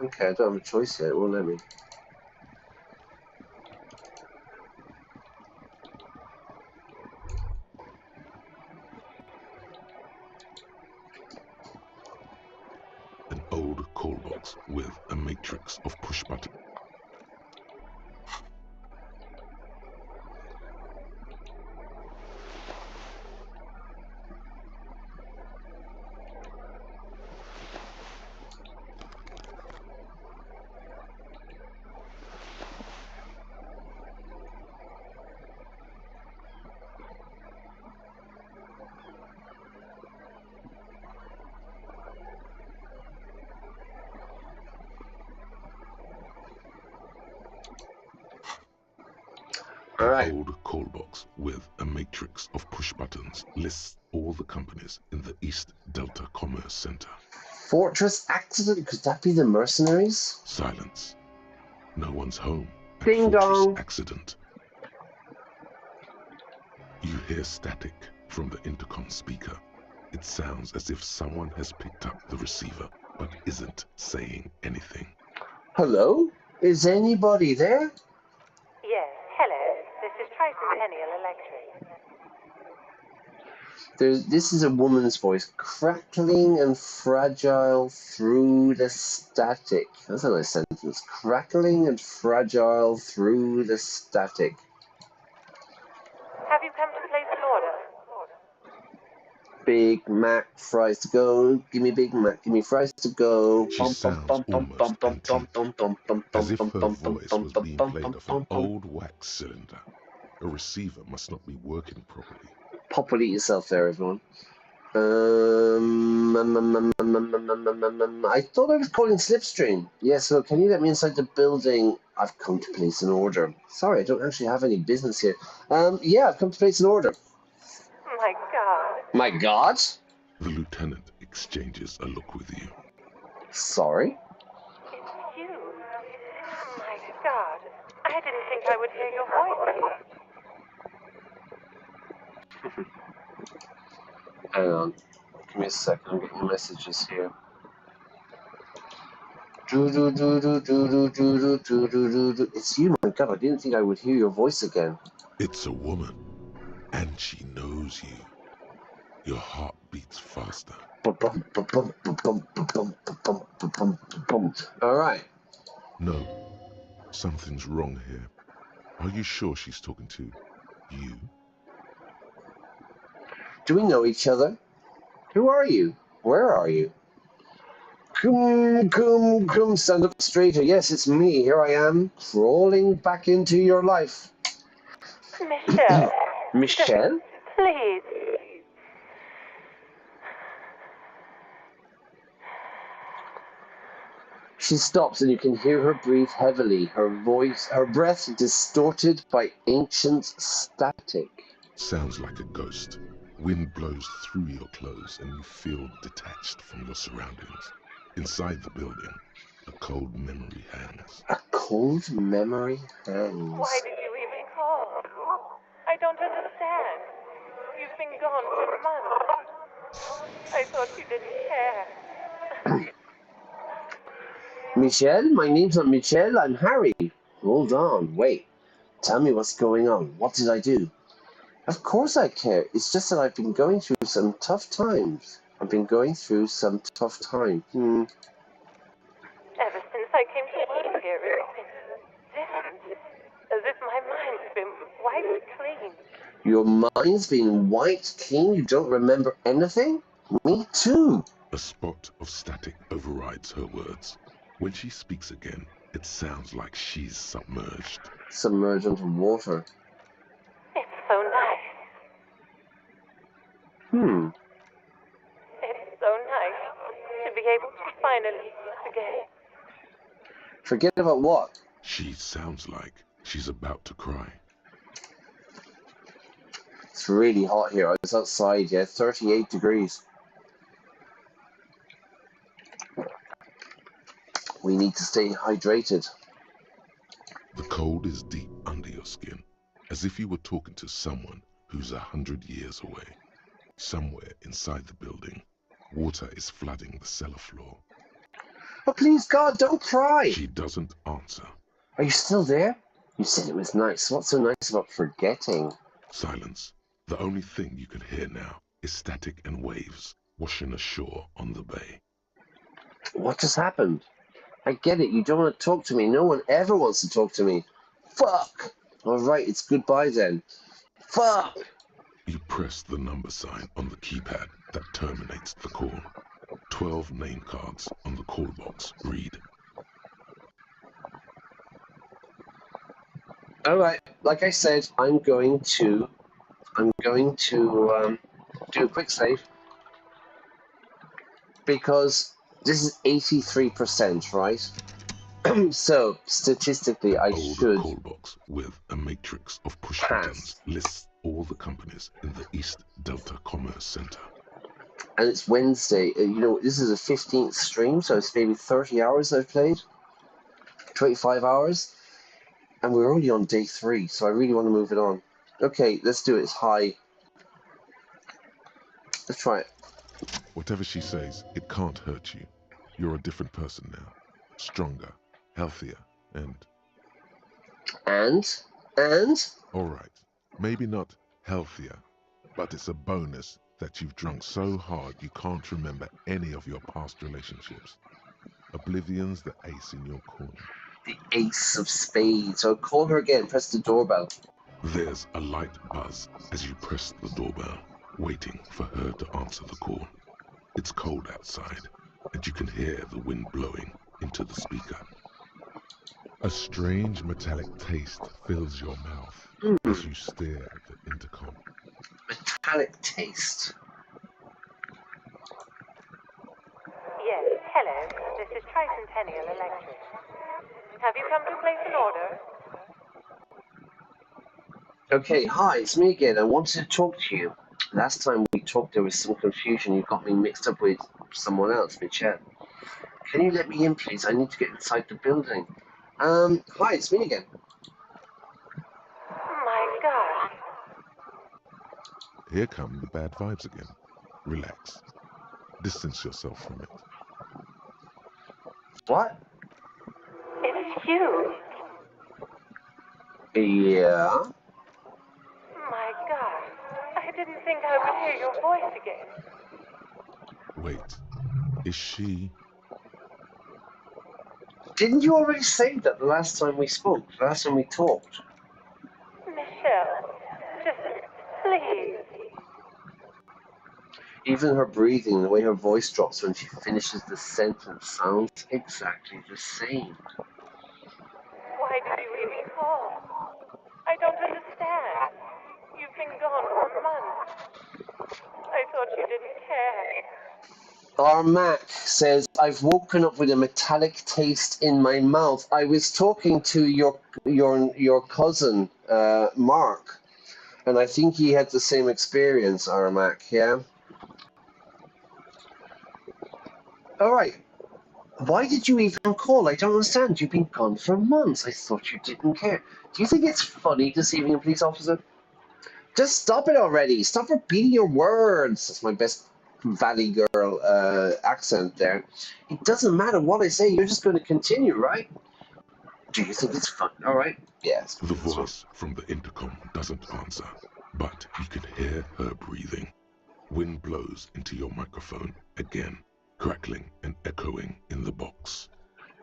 Okay, I don't have a choice yet, it won't let me. An old call box with a matrix of push buttons. The old call box with a matrix of push buttons lists all the companies in the East Delta Commerce Center. Fortress accident? Could that be the mercenaries? Silence. No one's home at Ding Fortress dong. accident. You hear static from the intercom speaker. It sounds as if someone has picked up the receiver, but isn't saying anything. Hello? Is anybody there? Yes, hello. This is Tricentennial Electric. This is a woman's voice, crackling and fragile through the static. That's a nice sentence. Crackling and fragile through the static. Have you come to place an order? Big Mac fries to go. Give me Big Mac. Give me fries to go. She sounds almost antique, as if her voice was being played off an old wax cylinder. A receiver must not be working properly. Properly yourself there, everyone. I thought I was calling Slipstream. Yeah, so can you let me inside the building? I've come to place an order. Sorry, I don't actually have any business here. Yeah, I've come to place an order. My God. My God? The lieutenant exchanges a look with you. Sorry? It's you. My God. I didn't think I would hear your voice. Hang on. Give me a second. I'm getting messages here. It's you, my God. I didn't think I would hear your voice again. It's a woman, and she knows you. Your heart beats faster. All right. No, something's wrong here. Are you sure she's talking to you? Do we know each other? Who are you? Where are you? Come, stand up straighter. Yes, it's me. Here I am, crawling back into your life. Michelle. Michelle? Please. She stops and you can hear her breathe heavily, her breath distorted by ancient static. Sounds like a ghost. Wind blows through your clothes and you feel detached from your surroundings. Inside the building, a cold memory hangs. A cold memory hangs. Why did you even call? I don't understand. You've been gone for months. I thought you didn't care. Michelle? My name's not Michelle, I'm Harry. Hold on, wait. Tell me what's going on. What did I do? Of course I care. It's just that I've been going through some tough times. Ever since I came to work here, it's been different. As if my mind's been wiped clean. Your mind's been wiped clean? You don't remember anything? Me too. A spot of static overrides her words. When she speaks again, it sounds like she's submerged. Submerged under water. It's so nice. It's so nice to be able to finally forget. Forget about what? She sounds like she's about to cry. It's really hot here. I was outside, 38 degrees. We need to stay hydrated. The cold is deep under your skin, as if you were talking to someone who's 100 years away. Somewhere inside the building, water is flooding the cellar floor. Oh, please, God, don't cry! She doesn't answer. Are you still there? You said it was nice. What's so nice about forgetting? Silence. The only thing you can hear now is static and waves washing ashore on the bay. What just happened? I get it. You don't want to talk to me. No one ever wants to talk to me. Fuck! All right, it's goodbye then. Fuck! You press the number sign on the keypad that terminates the call. 12 name cards on the call box read. All right, like I said, I'm going to do a quick save because this is 83%, right? So, statistically, I Old should call box with a matrix of push pass. buttons lists all the companies in the East Delta Commerce Center. And it's Wednesday. You know, this is a 15th stream, so it's maybe 30 hours I've played. 25 hours. And we're only on day 3, so I really want to move it on. Okay, let's do it. It's high. Let's try it. Whatever she says, it can't hurt you. You're a different person now. Stronger, healthier, and... And? All right, maybe not healthier, but it's a bonus that you've drunk so hard you can't remember any of your past relationships. Oblivion's the ace in your corner. The ace of spades. So call her again. Press the doorbell. There's a light buzz as you press the doorbell, waiting for her to answer the call. It's cold outside, and you can hear the wind blowing into the speaker. A strange metallic taste fills your mouth as you stare at the intercom. Metallic taste. Yes, hello. This is Tricentennial Electric. Have you come to place an order? Okay, hi, it's me again. I wanted to talk to you. Last time we talked, there was some confusion. You got me mixed up with someone else, with Chet. Can you let me in, please? I need to get inside the building. Hi, it's me again. My God. Here come the bad vibes again. Relax. Distance yourself from it. What? It's you. Yeah? My God. I didn't think I would hear your voice again. Wait, is she... Didn't you already say that the last time we spoke, the last time we talked? Michelle, just please. Even her breathing, the way her voice drops when she finishes the sentence sounds exactly the same. Why did you even call? I don't understand. You've been gone for months. I thought you didn't care. Our Mac says, I've woken up with a metallic taste in my mouth. I was talking to your cousin, Mark, and I think he had the same experience, our Mac, yeah? Alright. Why did you even call? I don't understand. You've been gone for months. I thought you didn't care. Do you think it's funny deceiving a police officer? Just stop it already. Stop repeating your words. That's my best Valley Girl accent there. It doesn't matter what I say. You're just going to continue, right? Do you think it's fun? All right. Yes. The voice from the intercom doesn't answer, but you can hear her breathing. Wind blows into your microphone again, crackling and echoing in the box.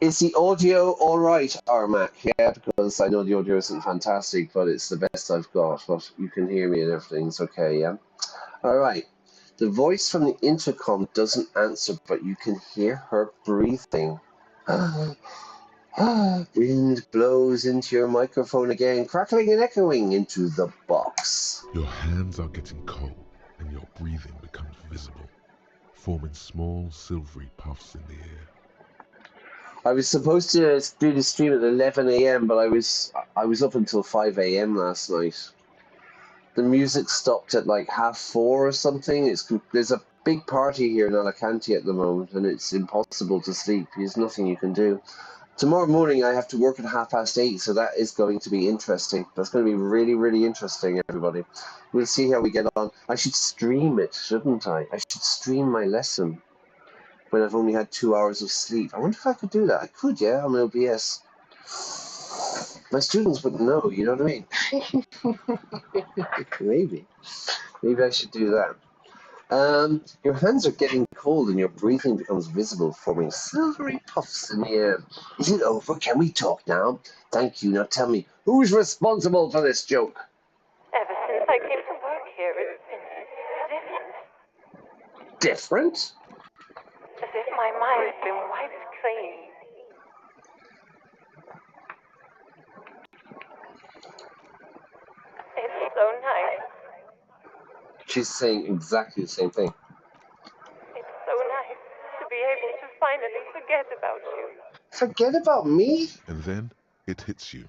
Is the audio all right, Armac? Yeah, because I know the audio isn't fantastic, but it's the best I've got. But you can hear me and everything's okay, yeah? All right. The voice from the intercom doesn't answer, but you can hear her breathing. Wind blows into your microphone again, crackling and echoing into the box. Your hands are getting cold, and your breathing becomes visible, forming small silvery puffs in the air. I was supposed to do the stream at 11 a.m., but I was up until 5 a.m. last night. The music stopped at like 4:30 or something. There's a big party here in Alicante at the moment, and it's impossible to sleep. There's nothing you can do. Tomorrow morning I have to work at 8:30, so that is going to be interesting. That's going to be really, really interesting, everybody. We'll see how we get on. I should stream it, shouldn't I? I should stream my lesson when I've only had 2 hours of sleep. I wonder if I could do that. I could, yeah, on OBS. My students wouldn't know, you know what I mean? Maybe I should do that. Your hands are getting cold and your breathing becomes visible, forming silvery puffs in the air. Is it over? Can we talk now? Thank you. Now tell me, who's responsible for this joke? Ever since I came to work here, it's been different. Different? As if my mind's been wiped clean. It's so nice. She's saying exactly the same thing. It's so nice to be able to finally forget about you. forget about me? And then it hits you.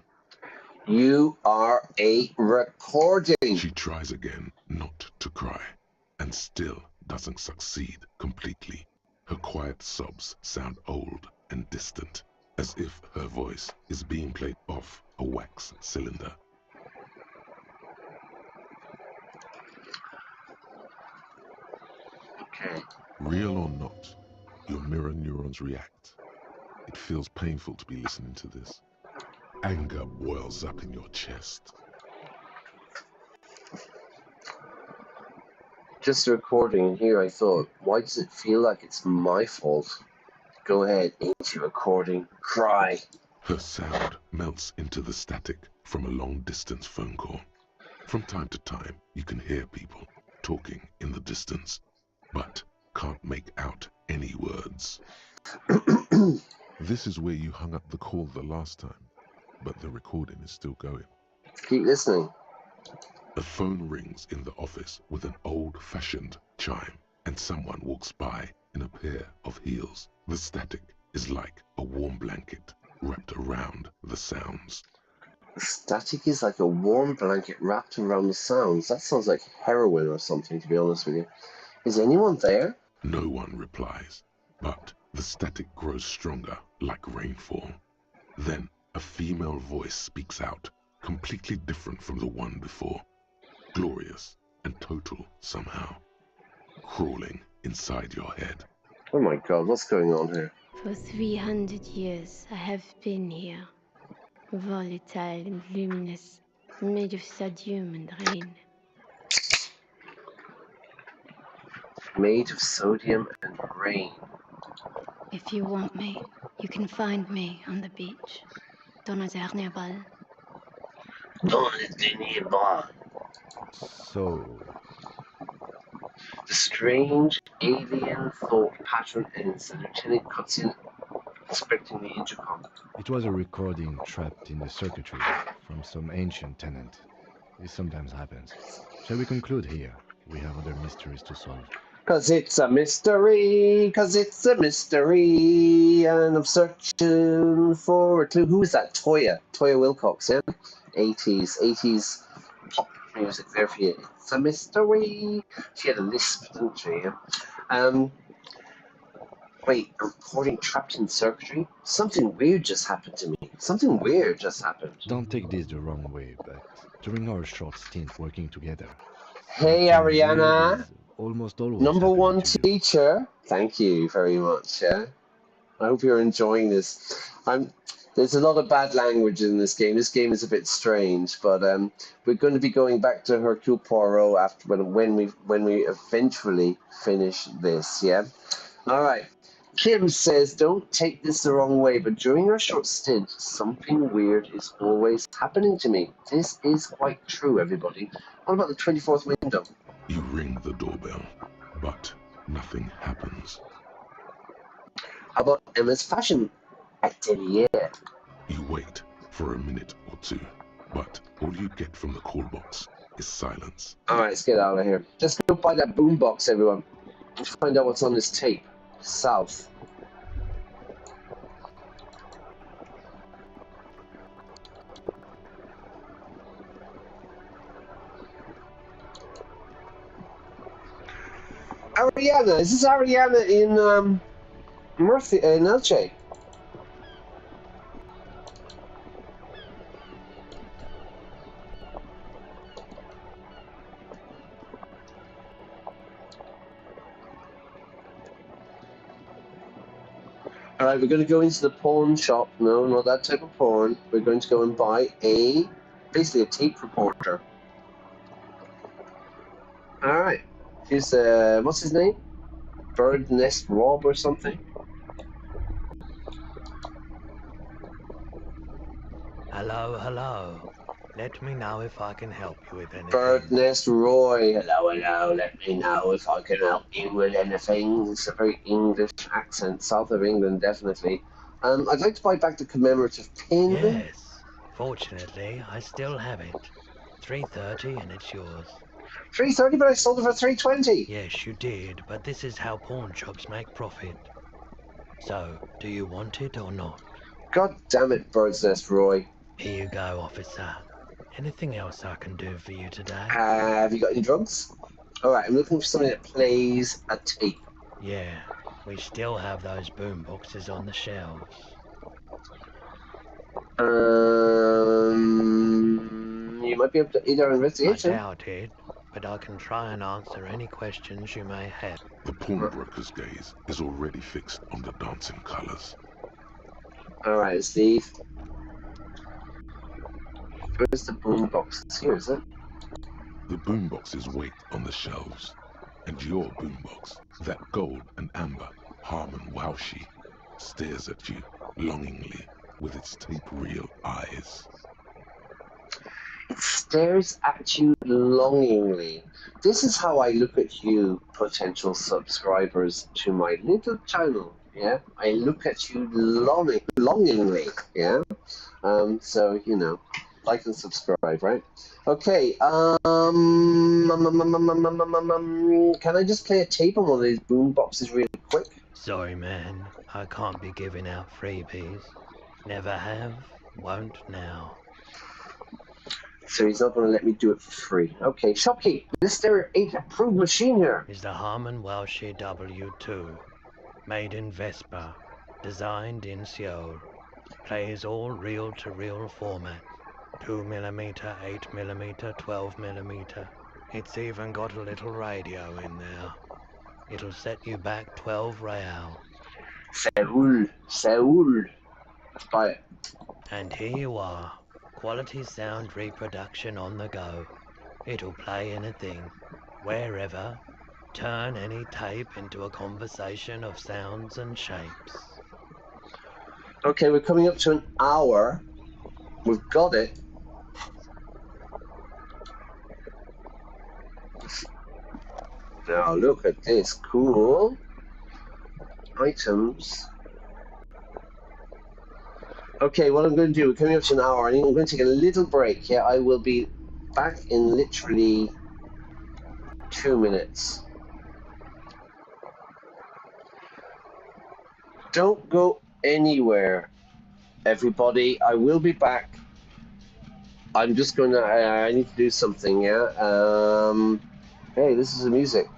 You are a recording. She tries again not to cry, and still doesn't succeed completely. Her quiet sobs sound old and distant, as if her voice is being played off a wax cylinder. Okay. Real or not, your mirror neurons react. It feels painful to be listening to this. Anger boils up in your chest. Just a recording, and here I thought, why does it feel like it's my fault? Go ahead, ain't you recording? Cry. Her sound melts into the static from a long-distance phone call. From time to time, you can hear people talking in the distance, but can't make out any words. This is where you hung up the call the last time, but the recording is still going. Keep listening. A phone rings in the office with an old-fashioned chime, and someone walks by in a pair of heels. The static is like a warm blanket wrapped around the sounds. The static is like a warm blanket wrapped around the sounds. That sounds like heroin or something, to be honest with you. Is anyone there? No one replies, but the static grows stronger like rainfall. Then a female voice speaks out, completely different from the one before. Glorious and total somehow. Crawling inside your head. Oh my god, what's going on here? For 300 years I have been here, volatile and luminous, made of sodium and rain. Made of sodium and rain. If you want me, you can find me on the beach. Dans le dernier bal. Dans le dernier bal. So, The strange alien thought pattern ends. The lieutenant cuts in, inspecting the intercom. it was a recording trapped in the circuitry from some ancient tenant. This sometimes happens. Shall we conclude here? We have other mysteries to solve. 'Cause it's a mystery, 'cause it's a mystery, and I'm searching for a clue. Who is that? Toya Wilcox, yeah? 80s pop music there for you. It's a mystery. She had a lisp, didn't she? Yeah? Wait, a recording trapped in circuitry? Something weird just happened to me. Something weird just happened. Don't take this the wrong way, but during our short stint working together... Hey, Ariana! Almost always Number one to teacher. Thank you very much. Yeah, I hope you're enjoying this. There's a lot of bad language in this game. This game is a bit strange, but we're going to be going back to Hercule Poirot after when we eventually finish this. Yeah. All right. Kim says, "Don't take this the wrong way, but during our short stint, something weird is always happening to me." This is quite true, everybody. What about the 24th window? You ring the doorbell, but nothing happens. How about Emma's fashion atelier? You wait for a minute or two, but all you get from the call box is silence. All right, let's get out of here. Let's go buy that boombox, everyone. Let's find out what's on this tape. South. Ariana, is this Ariana in Murphy in Elche? Alright, we're going to go into the pawn shop. No, not that type of pawn. We're going to go and buy basically a tape recorder. Alright. Here's, what's his name? Bird Nest Rob or something? Hello, hello. Let me know if I can help you with anything. Bird Nest Roy. Hello, hello. Let me know if I can help you with anything. It's a very English accent. South of England, definitely. I'd like to buy back the commemorative pin. Yes. Fortunately, I still have it. $3.30 and it's yours. $3.30, but I sold it for $3.20. Yes, you did, but this is how pawn shops make profit. So, do you want it or not? God damn it, Bird's Nest Roy. Here you go, officer. Anything else I can do for you today? Have you got any drugs? Alright, I'm looking for something that plays a tape. Yeah, we still have those boom boxes on the shelves. You might be able to aid our I investigation. doubt it, but I can try and answer any questions you may have. The pawnbroker's gaze is already fixed on the dancing colors. Alright, Steve. Where's the boombox? It's here, is it? The boomboxes wait on the shelves, and your boombox, that gold and amber Harmon Waushi, stares at you longingly with its tape-reel eyes. It stares at you longingly. This is how I look at you, potential subscribers to my little channel. Yeah, I look at you longingly. Yeah, so you know, like and subscribe, right? Okay. Can I just play a tape on one of these boom boxes really quick? Sorry, man. I can't be giving out freebies. Never have, won't now. So he's not going to let me do it for free. Okay, shopkeep. This stereo 8 approved machine here. Is the Harmon Welshie W2. Made in Vespa. Designed in Seoul. Plays all reel-to-reel formats. 2mm, 8mm, 12mm. It's even got a little radio in there. It'll set you back 12 real. Seoul. Let's buy it. And here you are. Quality sound reproduction on the go. It'll play anything, wherever. Turn any tape into a conversation of sounds and shapes. Okay, we're coming up to an hour. We've got it. Now look at this. Cool. Items. Okay, what I'm going to do, we're coming up to an hour. I'm going to take a little break. Yeah, I will be back in literally 2 minutes. Don't go anywhere, everybody. I will be back. I'm just going to, I need to do something, yeah? Hey, this is the music.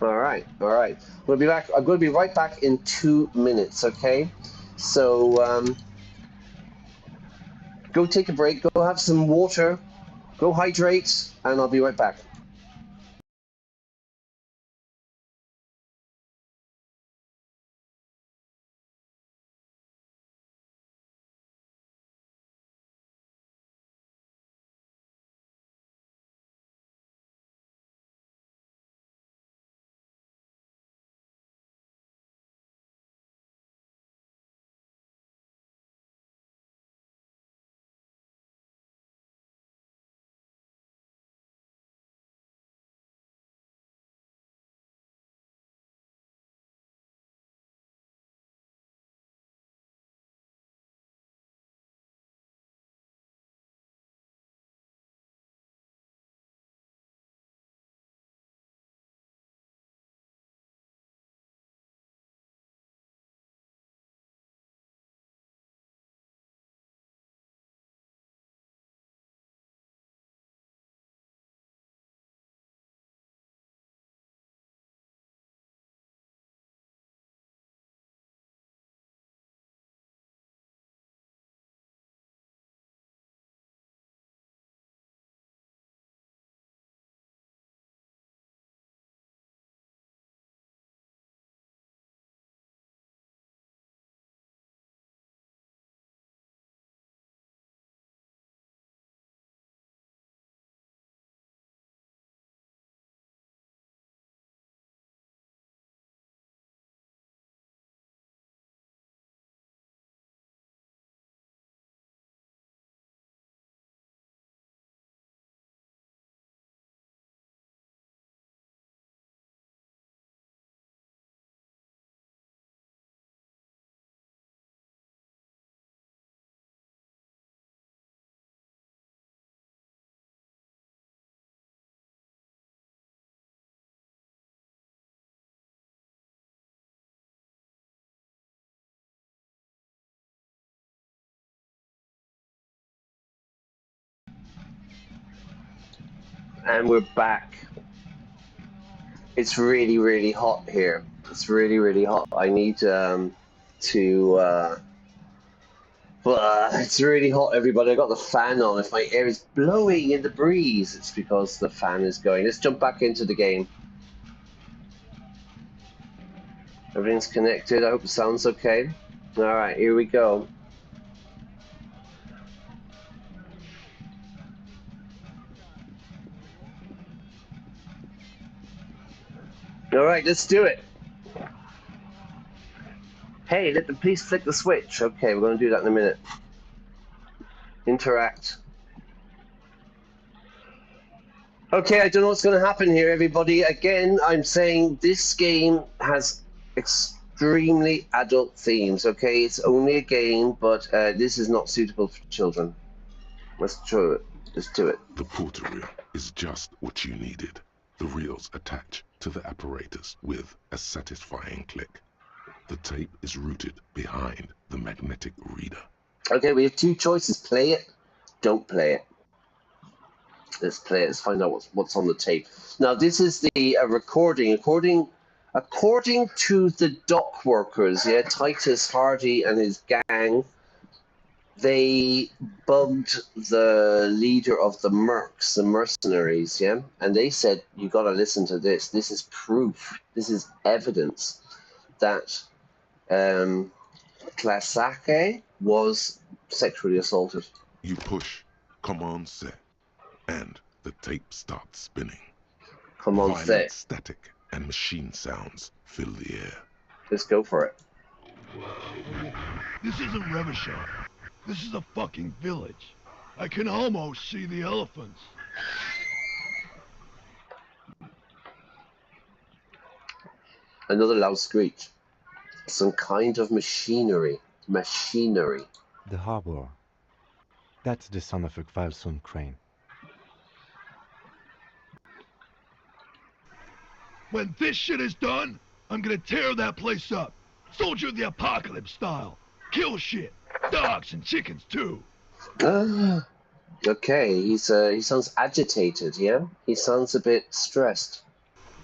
All right. We'll be back. I'm going to be right back in 2 minutes, okay? So, go take a break, go have some water, go hydrate, and I'll be right back. And we're back. It's really, really hot here. It's really, really hot. I need it's really hot, everybody. I got the fan on. If my air is blowing in the breeze, it's because the fan is going. Let's jump back into the game. Everything's connected. I hope it sounds okay. All right, here we go. All right, let's do it. Hey, please flick the switch. Okay, we're going to do that in a minute. Interact. Okay, I don't know what's going to happen here, everybody. Again, I'm saying this game has extremely adult themes, okay? It's only a game, but this is not suitable for children. Let's do it. Let's do it. The porter reel is just what you needed. The reels attach to the apparatus with a satisfying click. The tape is rooted behind the magnetic reader. Okay, we have two choices. Play it, don't play it. Let's play it. Let's find out what's on the tape. Now, this is the recording. According to the dock workers, yeah, Titus Hardy and his gang, they bugged the leader of the mercs, the mercenaries, yeah? And they said, you got to listen to this. This is proof. This is evidence that Klaasje was sexually assaulted. You push command set, and the tape starts spinning. Command set. Static and machine sounds fill the air. Let's go for it. This isn't Revachol. This is a fucking village. I can almost see the elephants. Another loud screech. Some kind of machinery. The harbor. That's the son of a Kvalson crane. When this shit is done, I'm gonna tear that place up. Soldier of the apocalypse style. Kill shit. Dogs and chickens too. Okay, he sounds agitated, yeah? He sounds a bit stressed.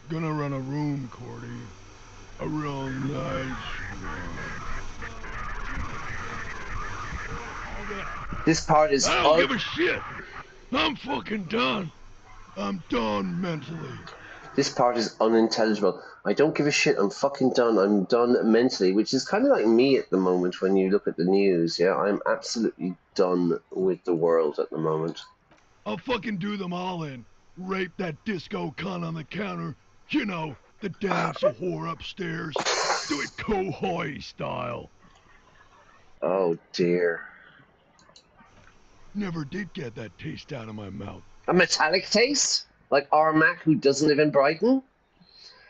Gonna run a room, Cordy. A real nice This part is... I don't give a shit. I'm fucking done. I'm done mentally. This part is unintelligible. I don't give a shit. I'm fucking done. I'm done mentally, which is kind of like me at the moment when you look at the news, yeah? I'm absolutely done with the world at the moment. I'll fucking do them all in. Rape that disco cunt on the counter. You know, the dance whore upstairs. Do it Kohoi style. Oh, dear. Never did get that taste out of my mouth. A metallic taste? Like Armac, who doesn't live in Brighton?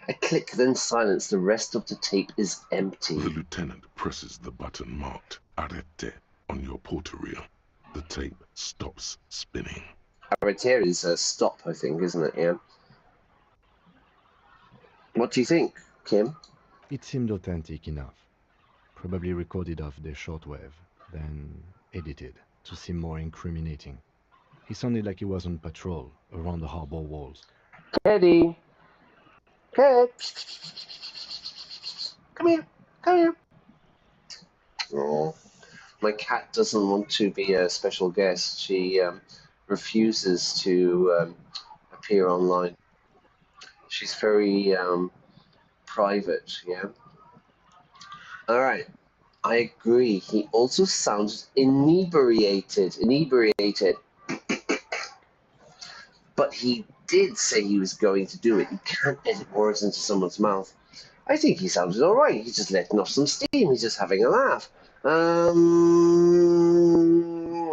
A click, then silence. The rest of the tape is empty. The lieutenant presses the button marked Arrête on your porter reel. The tape stops spinning. Arrête is a stop, I think, isn't it? Yeah. What do you think, Kim? It seemed authentic enough. Probably recorded off the shortwave, then edited to seem more incriminating. He sounded like he was on patrol around the harbor walls. Teddy! Ted! Come here! Come here! Oh, my cat doesn't want to be a special guest. She refuses to appear online. She's very private, yeah? Alright, I agree. He also sounds inebriated. But he did say he was going to do it. You can't edit words into someone's mouth. I think he sounded all right. He's just letting off some steam. He's just having a laugh.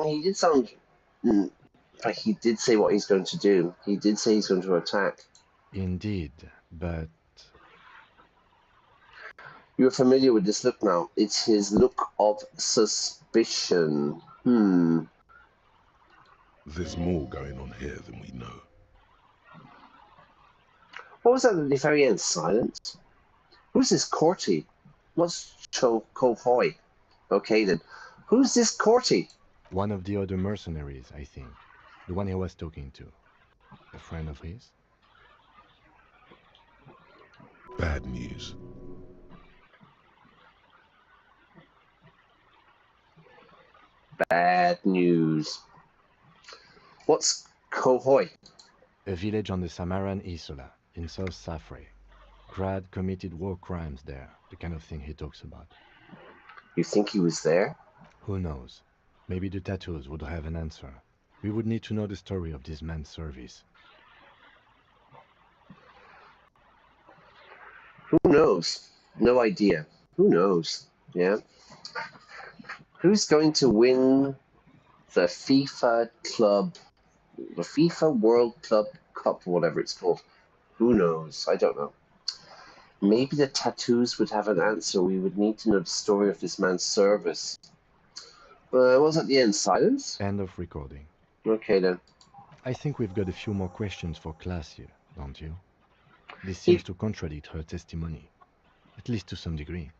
He did sound... Like he did say what he's going to do. He did say he's going to attack. Indeed, but... You're familiar with this look now. It's his look of suspicion. There's more going on here than we know. What was that at the very end? Silence? Who's this Corty? What's Kohoi? Okay then. Who's this Corty? One of the other mercenaries, I think. The one he was talking to. A friend of his? Bad news. Bad news. What's Kohoi? A village on the Samaran Isola, in South Safre. Grad committed war crimes there, the kind of thing he talks about. You think he was there? Who knows? Maybe the tattoos would have an answer. We would need to know the story of this man's service. Who knows? No idea. Who knows? Yeah. Who's going to win the FIFA World Club Cup, whatever it's called? Who knows? I don't know. Maybe the tattoos would have an answer. We would need to know the story of this man's service. What was at the end? Silence? End of recording. Okay then. I think we've got a few more questions for Klaasje, don't you? This seems to contradict her testimony, at least to some degree.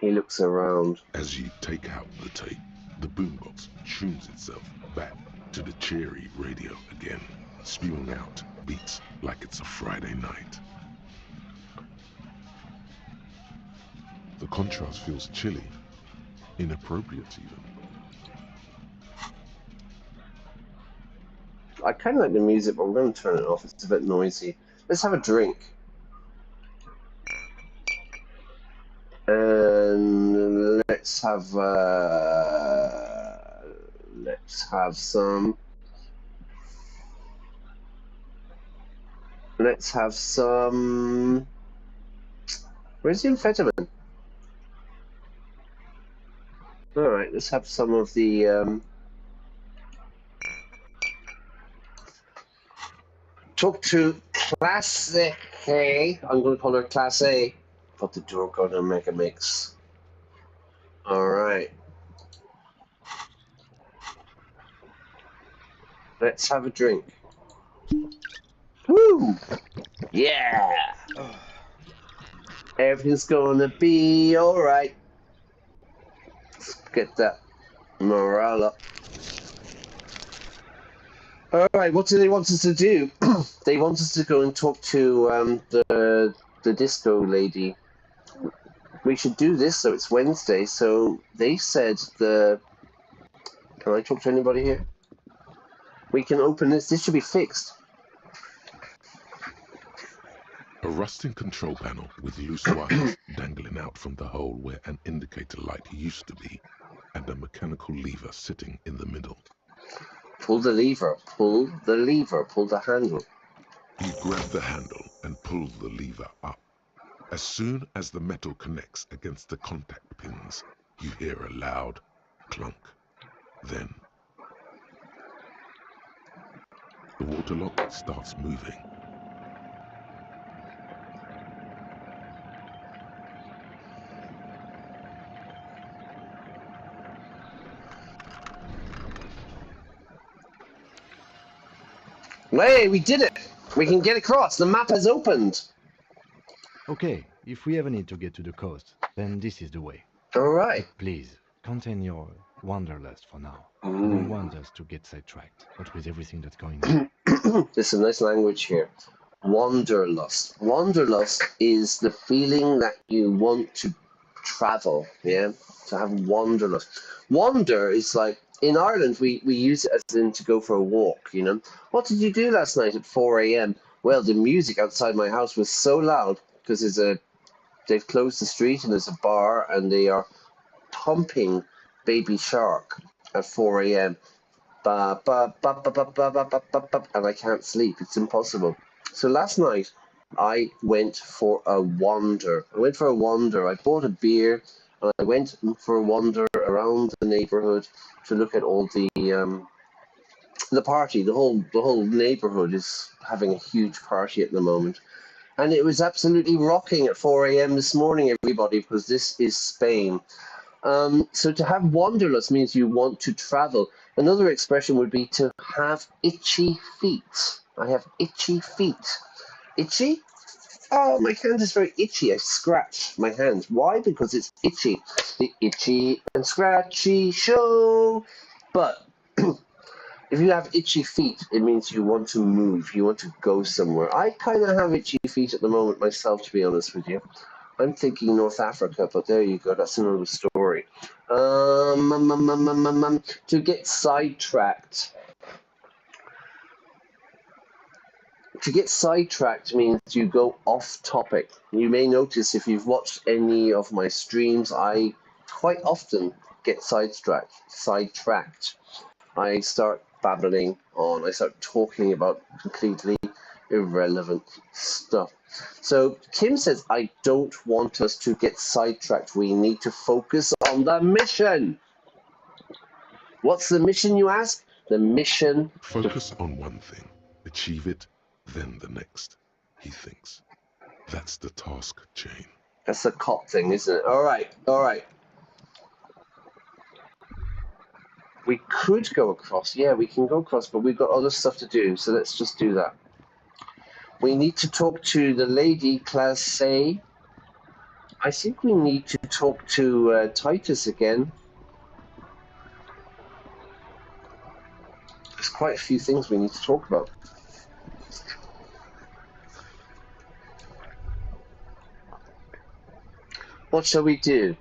He looks around. As you take out the tape, the boombox tunes itself back to the cheery radio again, spewing out beats like it's a Friday night. The contrast feels chilly, inappropriate even. I kind of like the music, but I'm going to turn it off. It's a bit noisy. Let's have a drink. And let's have some. Where's the amphetamine? All right, let's have some of the. Talk to Klaasje. I'm going to call her Klaasje. Put the door on and make a mix. All right. Let's have a drink. Woo! Yeah! Everything's gonna be all right. Let's get that morale up. All right, what do they want us to do? They want us to go and talk to the disco lady. We should do this, so it's Wednesday. So they said Can I talk to anybody here? We can open this. This should be fixed. A rusting control panel with loose wires dangling out from the hole where an indicator light used to be, and a mechanical lever sitting in the middle. Pull the lever, pull the lever, pull the handle. You grab the handle and pull the lever up. As soon as the metal connects against the contact pins, you hear a loud clunk. Then the water lock starts moving. Hey, we did it! We can get across. The map has opened. Okay, if we ever need to get to the coast, then this is the way. All right. Please, contain your wanderlust for now. I don't want us to get sidetracked, not with everything that's going on. There's some nice language here. Wanderlust. Wanderlust is the feeling that you want to travel, yeah? To have wanderlust. Wander is like, in Ireland, we use it as in to go for a walk, you know? What did you do last night at 4 a.m.? Well, the music outside my house was so loud because they've closed the street and there's a bar and they are pumping Baby Shark at 4 a.m. Ba, ba, ba, ba, ba, ba, ba, ba, ba, ba, and I can't sleep. It's impossible. So last night, I went for a wander. I bought a beer and I went for a wander around the neighborhood to look at all the party. The whole neighborhood is having a huge party at the moment. And it was absolutely rocking at 4 a.m. this morning, everybody, because this is Spain. So to have wanderlust means you want to travel. Another expression would be to have itchy feet. I have itchy feet. Itchy? Oh, my hand is very itchy. I scratch my hands. Why? Because it's itchy. The Itchy and Scratchy Show. But If you have itchy feet, it means you want to move. You want to go somewhere. I kind of have itchy feet at the moment myself, to be honest with you. I'm thinking North Africa, but there you go. That's another story. To get sidetracked. To get sidetracked means you go off topic. You may notice if you've watched any of my streams, I quite often get sidetracked. I start babbling on. I start talking about completely irrelevant stuff. So Kim says, I don't want us to get sidetracked. We need to focus on the mission. What's the mission, you ask? The mission. Focus on one thing, achieve it, then the next, he thinks. That's the task chain. That's a cop thing, isn't it? All right, all right. We could go across. Yeah, we can go across, but we've got other stuff to do, so let's just do that. We need to talk to the lady, Klaasje. I think we need to talk to Titus again. There's quite a few things we need to talk about. What shall we do?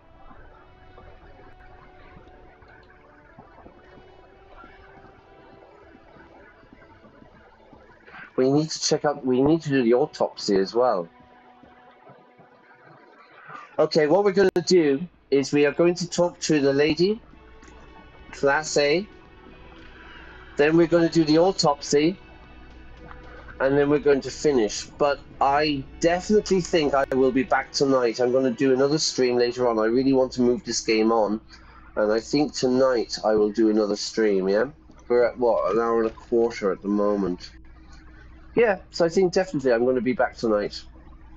We need to check out, we need to do the autopsy as well. Okay, what we're going to do is we are going to talk to the lady, Klaasje. Then we're going to do the autopsy. And then we're going to finish. But I definitely think I will be back tonight. I'm going to do another stream later on. I really want to move this game on. And I think tonight I will do another stream, yeah? We're at, what, an hour and a quarter at the moment. Yeah, so I think definitely I'm going to be back tonight.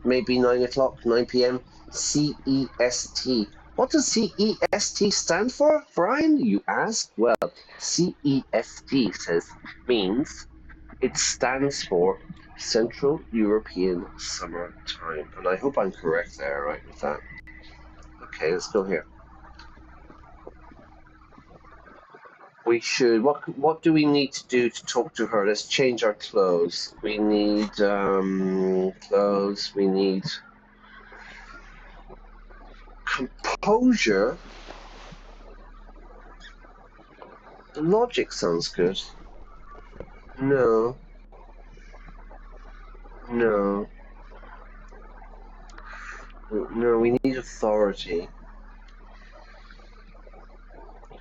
Maybe 9 o'clock, 9 p.m. CEST. What does CEST stand for, Brian, you ask? Well, CEST means it stands for Central European Summer Time. And I hope I'm correct there, right, with that. Okay, let's go here. We should, what do we need to do to talk to her? Let's change our clothes. We need clothes, we need composure. Logic sounds good. No. No. No, we need authority.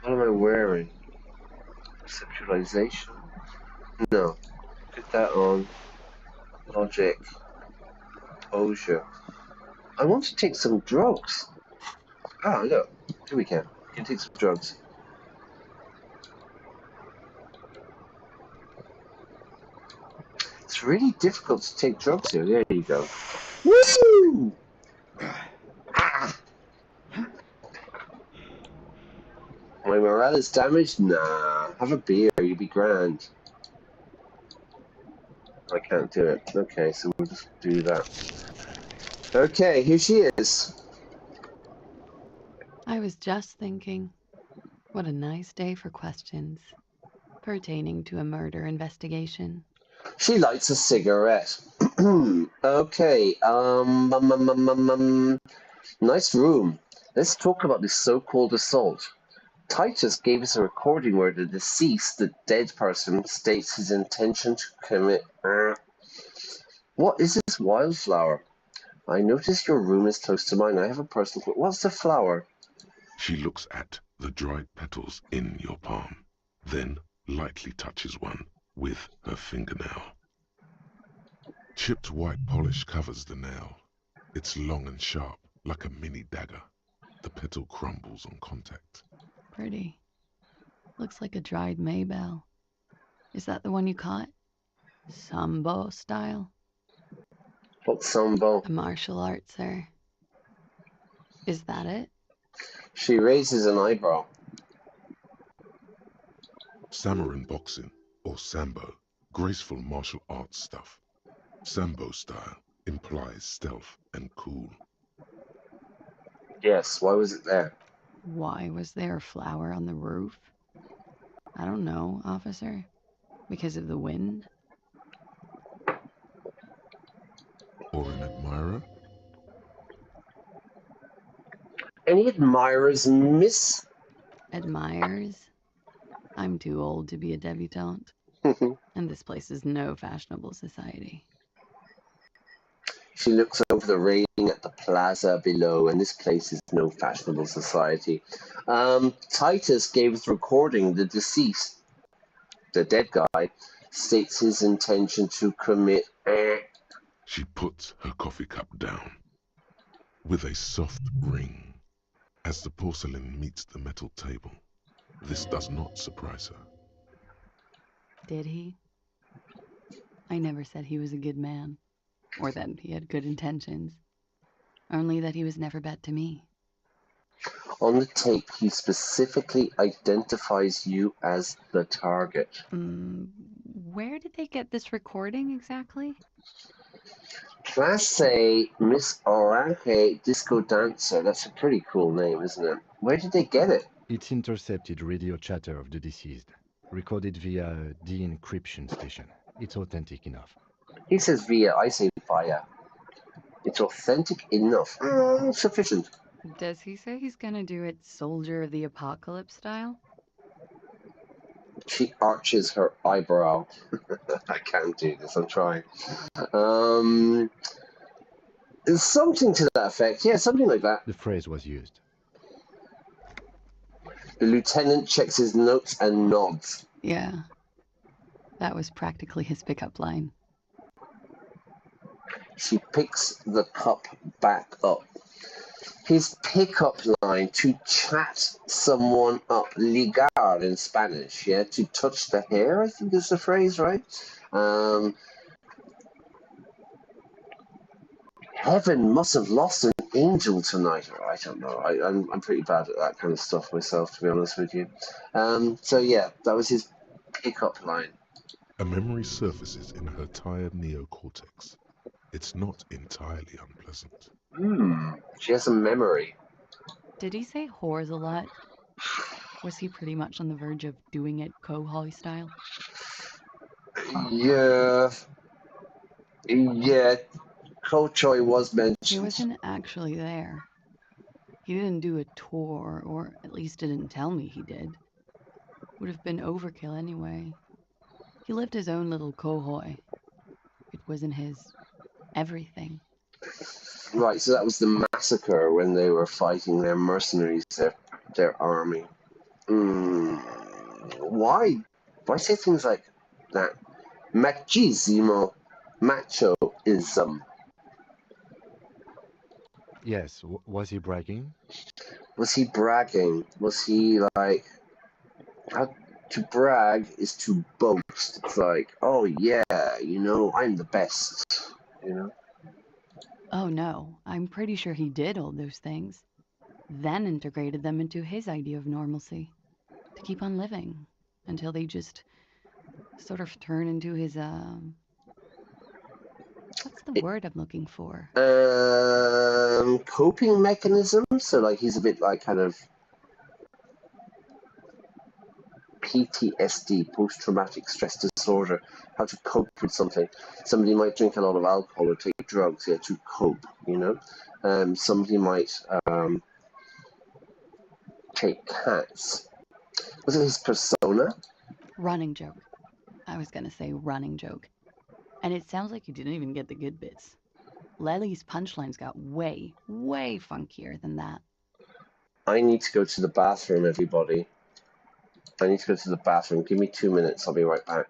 What am I wearing? Centralization? No. Put that on. Logic. Composure. I want to take some drugs. Ah, look. Here we can. We can take some drugs. It's really difficult to take drugs here. There you go. Woo! Ah! My morale is damaged? Nah. Have a beer. You'll be grand. I can't do it. Okay, so we'll just do that. Okay, here she is. I was just thinking, what a nice day for questions pertaining to a murder investigation. She lights a cigarette. Okay, nice room. Let's talk about this so-called assault. Titus gave us a recording where the deceased, the dead person, states his intention to commit... What is this wildflower? I noticed your room is close to mine. I have a personal... What's the flower? She looks at the dried petals in your palm, then lightly touches one with her fingernail. Chipped white polish covers the nail. It's long and sharp, like a mini dagger. The petal crumbles on contact. Pretty. Looks like a dried maybell. Is that the one you caught? Sambo style? What's sambo? A martial art, sir. Is that it? She raises an eyebrow. Samurai boxing, or sambo, graceful martial arts stuff. Sambo style implies stealth and cool. Yes, why was it there? Why was there a flower on the roof? I don't know, officer. Because of the wind? Or an admirer? Any admirers, miss? Admirers? I'm too old to be a debutante. And this place is no fashionable society. She looks over the railing at the plaza below, and this place is no fashionable society. Titus gave us recording. The deceased, the dead guy, states his intention to commit. She puts her coffee cup down with a soft ring as the porcelain meets the metal table. This does not surprise her. Did he? I never said he was a good man, or that he had good intentions. Only that he was never bad to me. On the tape, he specifically identifies you as the target. Where did they get this recording exactly? Klaasje Miss Orange Disco Dancer. That's a pretty cool name, isn't it? Where did they get it? It's intercepted radio chatter of the deceased, recorded via the encryption station. It's authentic enough. He says via, I say via. It's authentic enough. Sufficient. Does he say he's gonna do it Soldier of the Apocalypse style? She arches her eyebrow. I can't do this, I'm trying. Something to that effect. Yeah, something like that. The phrase was used. The lieutenant checks his notes and nods. Yeah. That was practically his pickup line. She picks the cup back up. His pickup line, to chat someone up, ligar in Spanish, yeah, to touch the hair, I think is the phrase, right? Heaven must have lost an angel tonight. Or I don't know. I'm pretty bad at that kind of stuff myself, to be honest with you. So yeah, that was his pickup line. A memory surfaces in her tired neocortex. It's not entirely unpleasant. She has a memory. Did he say whores a lot? Was he pretty much on the verge of doing it Kohoi style? Yeah. Yeah. Kochoi was mentioned. He wasn't actually there. He didn't do a tour, or at least didn't tell me he did. Would have been overkill anyway. He lived his own little Kohoi. It wasn't his everything. Right, so that was the massacre when they were fighting their mercenaries, their army. Why? Why say things like that? Machismo, machoism. Yes, was he bragging? Was he bragging? Was he like... to brag is to boast. It's like, oh yeah, you know, I'm the best, you know? Oh no, I'm pretty sure he did all those things. Then integrated them into his idea of normalcy. To keep on living. Until they just sort of turn into his, what's the word I'm looking for? Coping mechanism. So like he's a bit like kind of PTSD, post-traumatic stress disorder, how to cope with something. Somebody might drink a lot of alcohol or take drugs, yeah, to cope, you know. Somebody might take cats. Was it his persona? Running joke. I was gonna say running joke. And it sounds like you didn't even get the good bits. Lely's punchlines got way, way funkier than that. I need to go to the bathroom, everybody. I need to go to the bathroom. Give me 2 minutes. I'll be right back.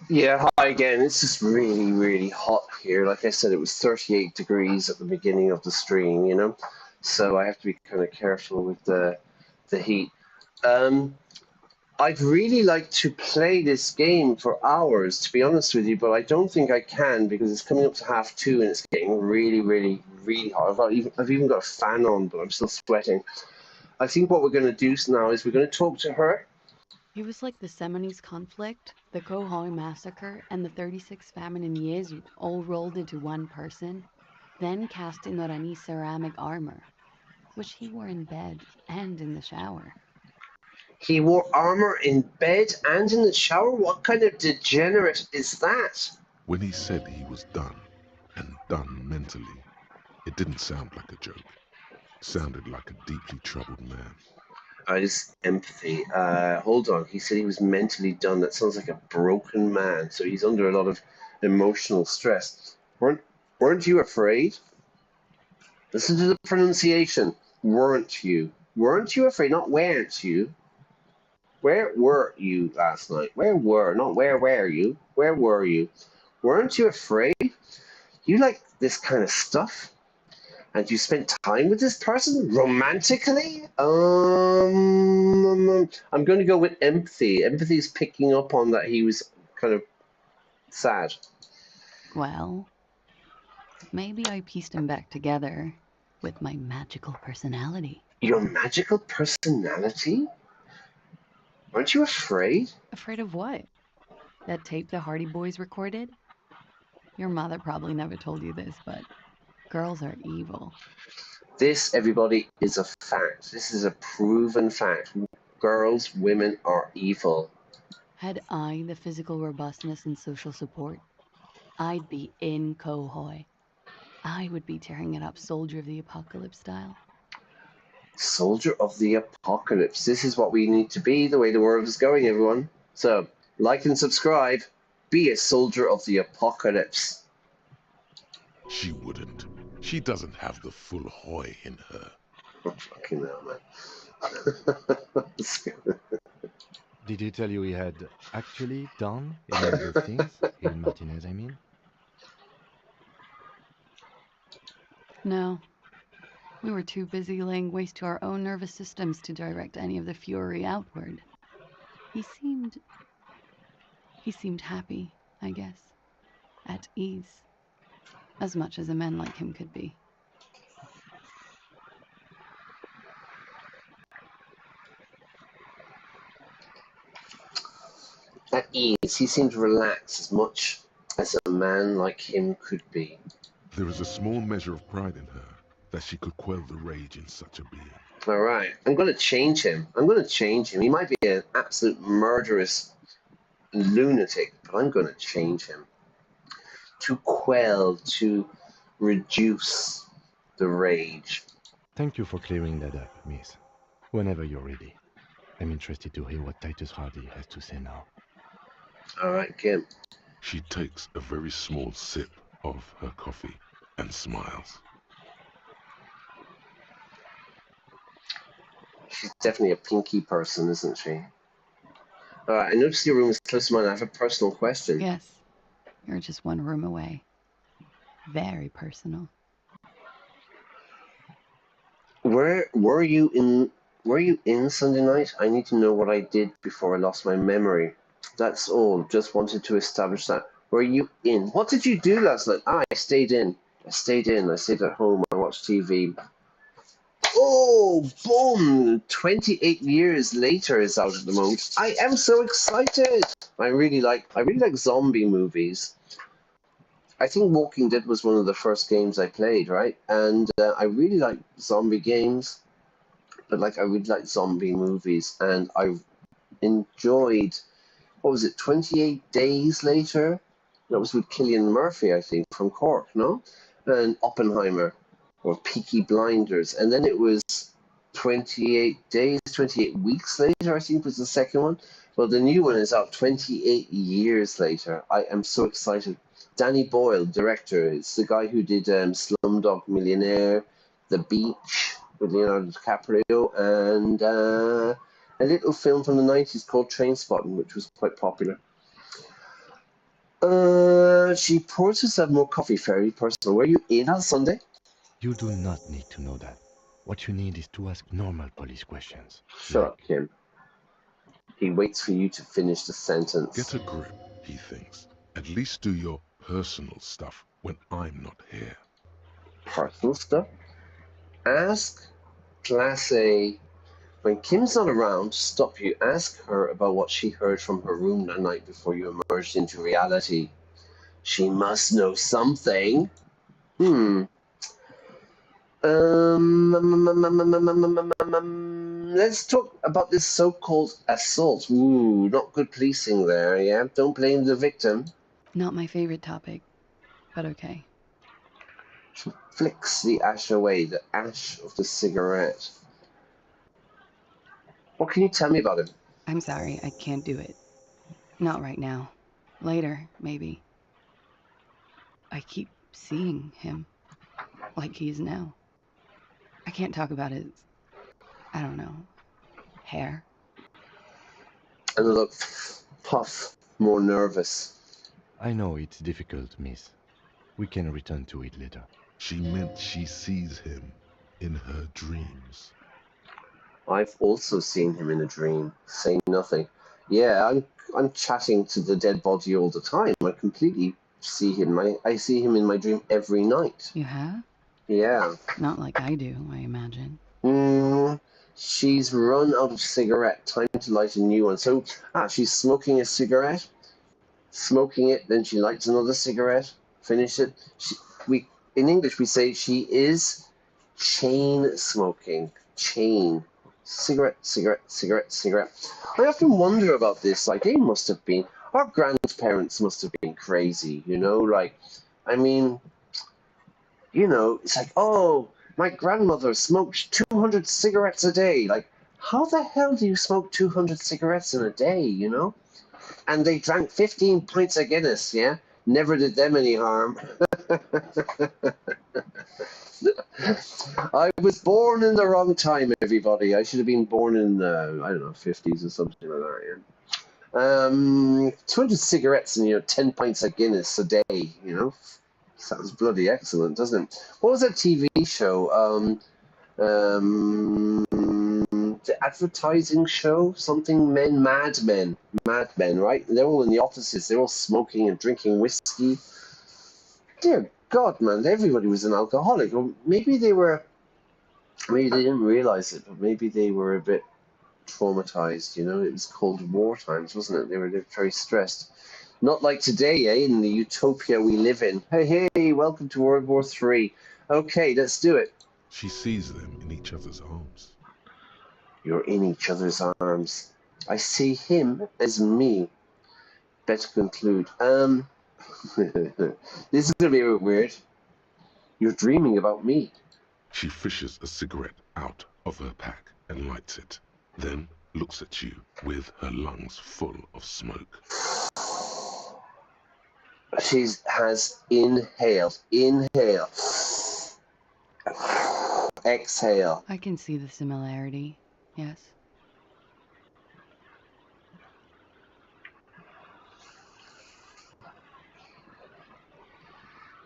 Yeah, hi again. It's just really, really hot here. Like I said, it was 38 degrees at the beginning of the stream, you know? So I have to be kind of careful with the heat. I'd really like to play this game for hours, to be honest with you, but I don't think I can because it's coming up to 2:30 and it's getting really, really, really hot. I've even got a fan on, but I'm still sweating. I think what we're going to do now is we're going to talk to her. It was like the Seminoles conflict, the Khohoi massacre, and the 36 famine in Yezud all rolled into one person, then cast in Norani's ceramic armor, which he wore in bed and in the shower. He wore armor in bed and in the shower? What kind of degenerate is that? When he said he was done, and done mentally, it didn't sound like a joke. It sounded like a deeply troubled man. Just empathy. Hold on. He said he was mentally done. That sounds like a broken man. So he's under a lot of emotional stress. Weren't you afraid? Listen to the pronunciation. Weren't you? Weren't you afraid? Not weren't you. Where were you last night? Not where were you? Where were you? Weren't you afraid? You like this kind of stuff? And you spent time with this person romantically? I'm going to go with empathy. Empathy is picking up on that he was kind of sad. Well, maybe I pieced him back together with my magical personality. Your magical personality? Aren't you afraid? Afraid of what? That tape the Hardy Boys recorded? Your mother probably never told you this, but girls are evil. This, everybody, is a fact. This is a proven fact. Girls, women are evil. Had I the physical robustness and social support, I'd be in Khohoi. I would be tearing it up Soldier of the Apocalypse style. Soldier of the Apocalypse. This is what we need to be, the way the world is going, everyone. So, like and subscribe. Be a Soldier of the Apocalypse. She wouldn't. She doesn't have the full Hoi in her. Oh, fucking hell, man. Did he tell you he had actually done any of those things? Il Martinez, I mean? No. We were too busy laying waste to our own nervous systems to direct any of the fury outward. He seemed happy, I guess. At ease. As much as a man like him could be. At ease. He seemed relaxed as much as a man like him could be. There is a small measure of pride in her that she could quell the rage in such a being. All right. I'm going to change him. He might be an absolute murderous lunatic, but I'm going to change him. To quell, to reduce the rage. Thank you for clearing that up, miss. Whenever you're ready. I'm interested to hear what Titus Hardy has to say now. All right, Kim. She takes a very small sip of her coffee and smiles. She's definitely a pinky person, isn't she? All right, I noticed your room is close to mine. I have a personal question. Yes. You're just one room away. Very personal. Were you in Sunday night? I need to know what I did before I lost my memory. That's all. Just wanted to establish that. Were you in? What did you do last night? I stayed in. I stayed at home. I watched TV. Oh, boom! 28 years later is out at the moment. I am so excited. I really like zombie movies. I think Walking Dead was one of the first games I played, right? And I really like zombie games, but I really like zombie movies. And I enjoyed, 28 Days Later? That was with Cillian Murphy, I think, from Cork, no? And Oppenheimer, or Peaky Blinders. And then it was 28 weeks later, I think was the second one. Well, the new one is out 28 years later. I am so excited. Danny Boyle, director, is the guy who did Slumdog Millionaire, The Beach with Leonardo DiCaprio, and a little film from the 90s called Trainspotting, which was quite popular. She pours herself more coffee, very personal. Were you in on Sunday? You do not need to know that. What you need is to ask normal police questions. Shut up, Kim. He waits for you to finish the sentence. Get a grip, he thinks. At least do your personal stuff when I'm not here. Personal stuff? Ask Klaasje. When Kim's not around to stop you, ask her about what she heard from her room that night before you emerged into reality. She must know something. Let's talk about this so-called assault. Ooh, not good policing there, yeah? Don't blame the victim. Not my favorite topic, but okay. She flicks the ash away, the ash of the cigarette. What can you tell me about him? I'm sorry, I can't do it. Not right now. Later, maybe. I keep seeing him, like he is now. I can't talk about his, I don't know, hair. And look, puff, more nervous. I know it's difficult, miss. We can return to it later. She meant she sees him in her dreams. I've also seen him in a dream, saying nothing. Yeah, I'm chatting to the dead body all the time. I completely see him. I see him in my dream every night. You have? Yeah. Not like I do, I imagine. She's run out of cigarette. Time to light a new one. So, she's smoking a cigarette, smoking it, then she lights another cigarette, finish it. In English, we say she is chain smoking. Chain. Cigarette, cigarette, cigarette, cigarette. I often wonder about this. Like, they must have been, our grandparents must have been crazy, you know? Like, I mean, you know, it's like, oh, my grandmother smoked 200 cigarettes a day. Like, how the hell do you smoke 200 cigarettes in a day, you know? And they drank 15 pints of Guinness, yeah? Never did them any harm. I was born in the wrong time, everybody. I should have been born in the, I don't know, 50s or something like that, yeah? 200 cigarettes and, 10 pints of Guinness a day, you know? Sounds bloody excellent, doesn't it? What was that TV show? The advertising show? Something Mad Men, right? They're all in the offices. They're all smoking and drinking whiskey. Dear God, man, everybody was an alcoholic. Or maybe they didn't realize it, but maybe they were a bit traumatized, you know? It was Cold War times, wasn't it? They were very stressed. Not like today, in the utopia we live in. Hey, welcome to World War III. Okay, let's do it. She sees them in each other's arms. You're in each other's arms. I see him as me. Better conclude. This is gonna be a bit weird. You're dreaming about me. She fishes a cigarette out of her pack and lights it. Then looks at you with her lungs full of smoke. She has inhaled. Inhale. Exhale. I can see the similarity, yes.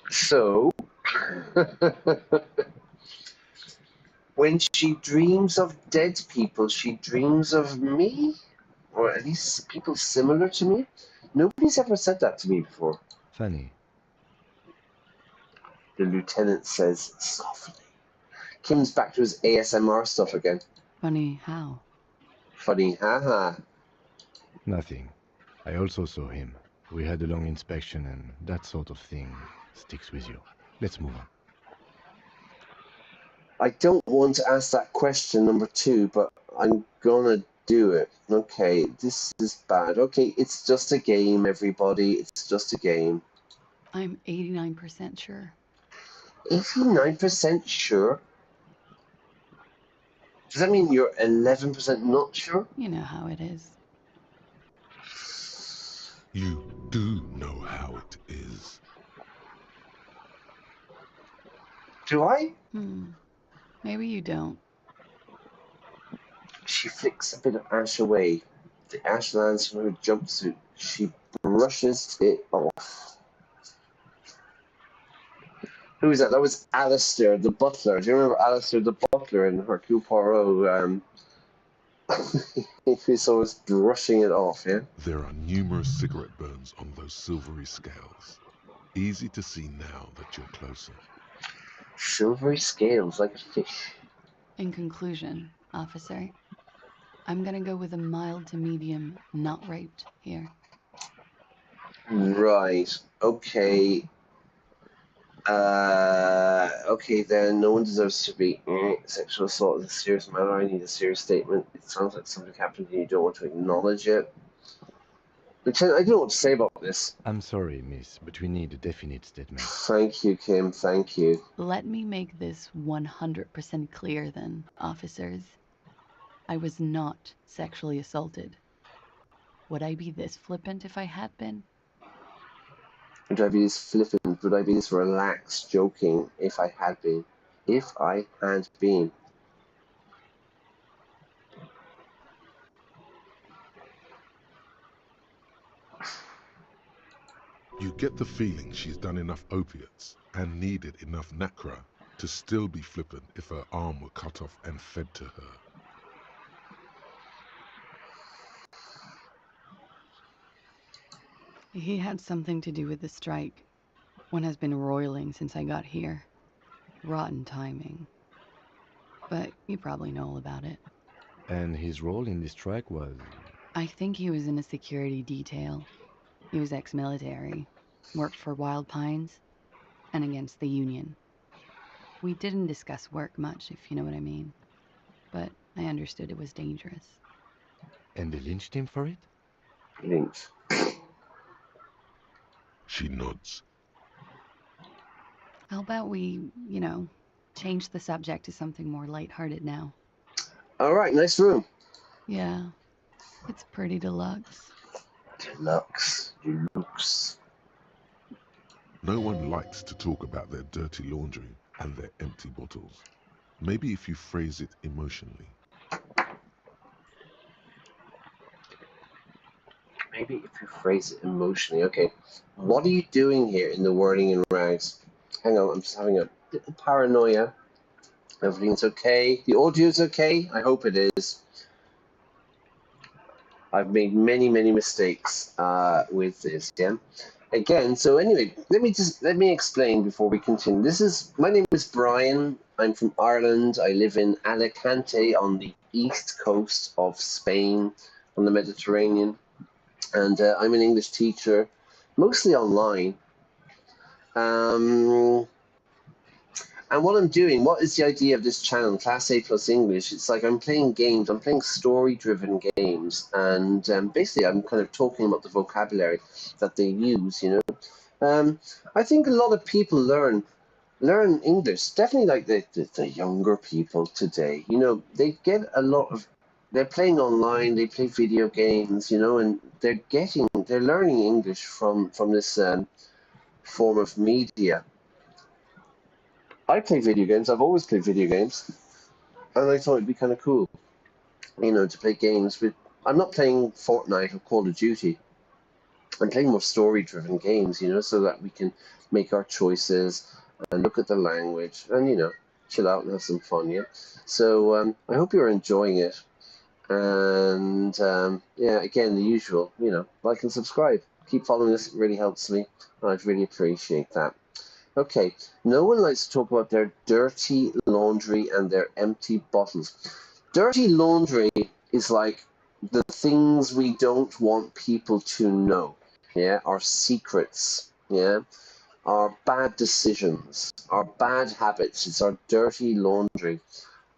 So, when she dreams of dead people, she dreams of me? Or at least people similar to me? Nobody's ever said that to me before. Funny. The lieutenant says softly. Kim's back to his ASMR stuff again. Funny how? Funny, haha. Nothing. I also saw him. We had a long inspection and that sort of thing sticks with you. Let's move on. I don't want to ask that question number 2, but I'm gonna do it. Okay, this is bad. Okay, it's just a game, everybody. It's just a game. I'm 89% sure. 89% sure? Does that mean you're 11% not sure? You know how it is. You do know how it is. Do I? Maybe you don't. She flicks a bit of ash away. The ash lands from her jumpsuit. She brushes it off. Who was that? That was Alistair, the butler. Do you remember Alistair, the butler, in Hercule Poirot? He was always brushing it off, yeah? There are numerous cigarette burns on those silvery scales. Easy to see now that you're closer. Silvery scales, like a fish. In conclusion, officer, I'm gonna go with a mild to medium, not raped here. Right. Okay. Okay then, no one deserves to be sexual assault is a serious matter. I need a serious statement. It sounds like something happened and you don't want to acknowledge it. Lieutenant, I don't know what to say about this. I'm sorry, miss, but we need a definite statement. Thank you, Kim. Thank you. Let me make this 100% clear then, officers. I was not sexually assaulted. Would I be this flippant if I had been? Would I be this flippant? Would I be this relaxed, joking if I had been? If I had been. You get the feeling she's done enough opiates and needed enough nacra to still be flippant if her arm were cut off and fed to her. He had something to do with the strike. One has been roiling since I got here. Rotten timing. But you probably know all about it. And his role in this strike was? I think he was in a security detail. He was ex-military, worked for Wild Pines, and against the Union. We didn't discuss work much, if you know what I mean. But I understood it was dangerous. And they lynched him for it? Lynched. She nods. How about we, change the subject to something more lighthearted now? All right, nice room. Yeah, it's pretty deluxe. Deluxe. No one likes to talk about their dirty laundry and their empty bottles. Maybe if you phrase it emotionally. Maybe if you phrase it emotionally. Okay. What are you doing here in the Whirling in Rags? Hang on, I'm just having a little paranoia. Everything's okay. The audio's okay? I hope it is. I've made many mistakes with this, yeah? Again, so anyway, let me explain before we continue. My name is Brian. I'm from Ireland. I live in Alicante on the east coast of Spain on the Mediterranean. And I'm an English teacher, mostly online. And what I'm doing, what is the idea of this channel, Class A plus English? It's like I'm playing games, I'm playing story-driven games, and basically I'm kind of talking about the vocabulary that they use, I think a lot of people learn English, definitely like the younger people today. They get a lot of, they're playing online, they play video games, and they're learning English from this form of media. I play video games. I've always played video games, and I thought it'd be kind of cool, to play games with. I'm not playing Fortnite or Call of Duty. I'm playing more story-driven games, so that we can make our choices and look at the language and chill out and have some fun. Yeah. So I hope you're enjoying it, and again the usual, like and subscribe. Keep following us. It really helps me, and I'd really appreciate that. Okay, no one likes to talk about their dirty laundry and their empty bottles. Dirty laundry is like the things we don't want people to know, our secrets, our bad decisions, our bad habits. It's our dirty laundry.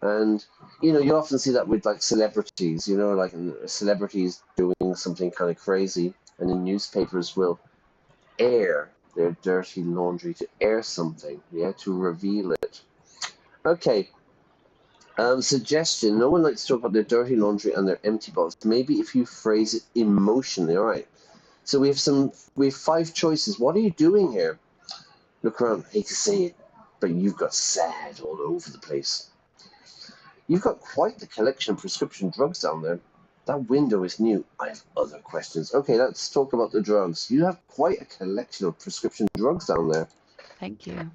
And, you often see that with like celebrities, like celebrities doing something kind of crazy, and the newspapers will air their dirty laundry, to air something, to reveal it. Okay. Suggestion. No one likes to talk about their dirty laundry and their empty bottles. Maybe if you phrase it emotionally. All right. So we have 5 choices. What are you doing here? Look around. I hate to say it, but you've got sad all over the place. You've got quite the collection of prescription drugs down there. That window is new. I have other questions. Okay, let's talk about the drugs. You have quite a collection of prescription drugs down there. Thank you.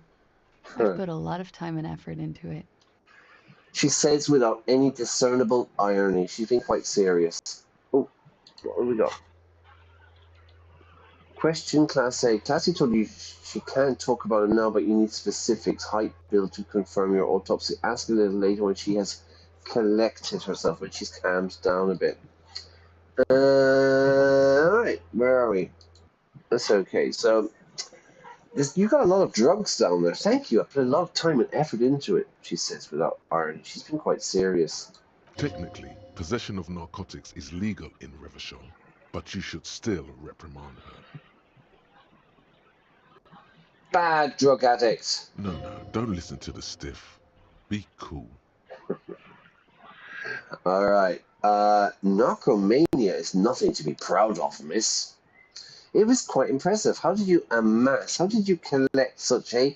Huh. I've put a lot of time and effort into it. She says without any discernible irony. She's been quite serious. Oh, what have we got? Question Klaasje. Klaasje told you she can't talk about it now, but you need specifics. Height, build to confirm your autopsy. Ask a little later when she has collected herself, when she's calmed down a bit. Alright, where are we? That's okay. So, you got a lot of drugs down there. Thank you. I put a lot of time and effort into it, she says without irony. She's been quite serious. Technically, possession of narcotics is legal in Revachol, but you should still reprimand her. Bad drug addict. No, don't listen to the stiff. Be cool. Alright. Narcomania is nothing to be proud of, miss. It was quite impressive. How did you collect such a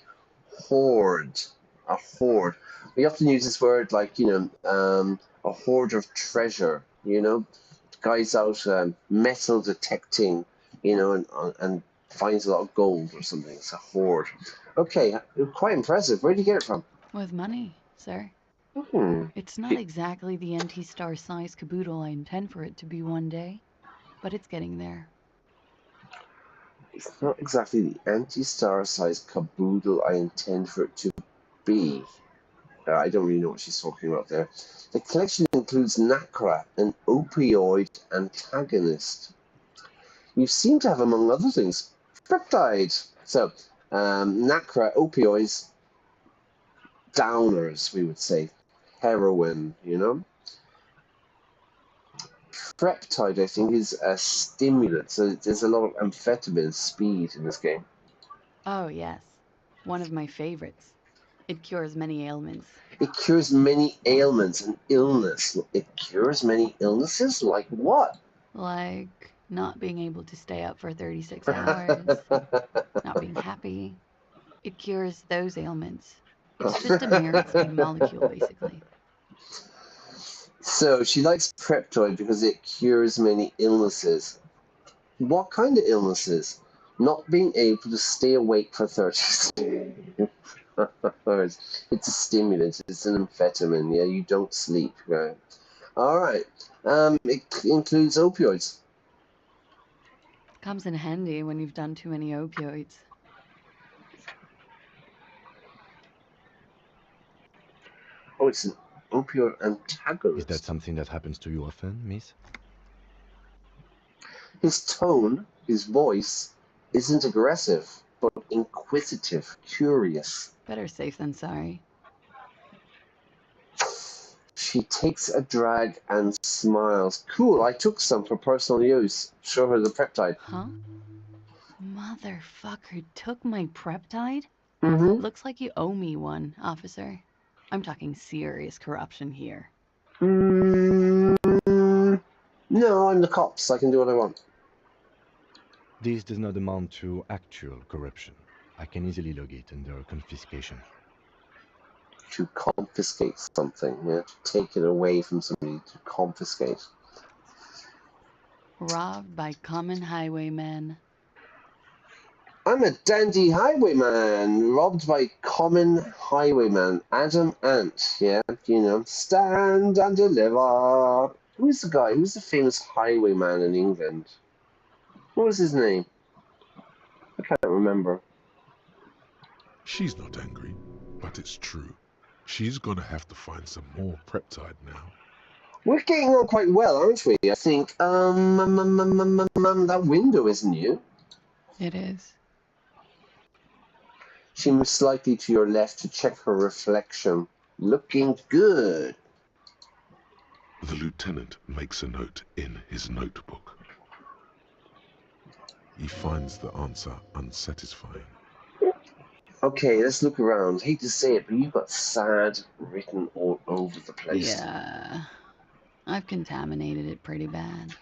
hoard? A hoard. We often use this word like, a hoard of treasure, Guys out metal detecting, and finds a lot of gold or something. It's a hoard. Okay, quite impressive. Where did you get it from? With money, sir. Hmm. It's not exactly the anti-star size caboodle I intend for it to be one day, but it's getting there. It's not exactly the anti-star size caboodle I intend for it to be. I don't really know what she's talking about there. The collection includes Nacra, an opioid antagonist. You seem to have, among other things, peptide. So, Nacra, opioids, downers, we would say. Heroin, Peptide, I think, is a stimulant. So there's a lot of amphetamine speed in this game. Oh, yes. One of my favorites. It cures many ailments. It cures many ailments and illness. It cures many illnesses? Like what? Like not being able to stay up for 36 hours, not being happy. It cures those ailments. It's just a mercenaries molecule, basically. So she likes Peptide because it cures many illnesses. What kind of illnesses? Not being able to stay awake for 36 hours. It's a stimulant. It's an amphetamine. Yeah, you don't sleep. Right. All right. It includes opioids. Comes in handy when you've done too many opioids. Oh, it's an opioid antagonist. Is that something that happens to you often, miss? His tone, his voice, isn't aggressive, but inquisitive, curious. Better safe than sorry. She takes a drag and smiles. Cool, I took some for personal use. Show her the peptide. Huh? Motherfucker took my peptide? Mm-hmm. Looks like you owe me one, officer. I'm talking serious corruption here. No, I'm the cops. I can do what I want. This does not amount to actual corruption. I can easily log it under confiscation. To confiscate something, to take it away from somebody, to confiscate. Robbed by common highwaymen. I'm a dandy highwayman, robbed by common highwayman, Adam Ant, stand and deliver. Who's the guy? Who's the famous highwayman in England? What was his name? I can't remember. She's not angry, but it's true. She's gonna have to find some more peptide now. We're getting on quite well, aren't we? I think, that window isn't new. It is. She moves slightly to your left to check her reflection. Looking good. The lieutenant makes a note in his notebook. He finds the answer unsatisfying. Okay, let's look around. Hate to say it, but you've got sad written all over the place. Yeah. I've contaminated it pretty bad.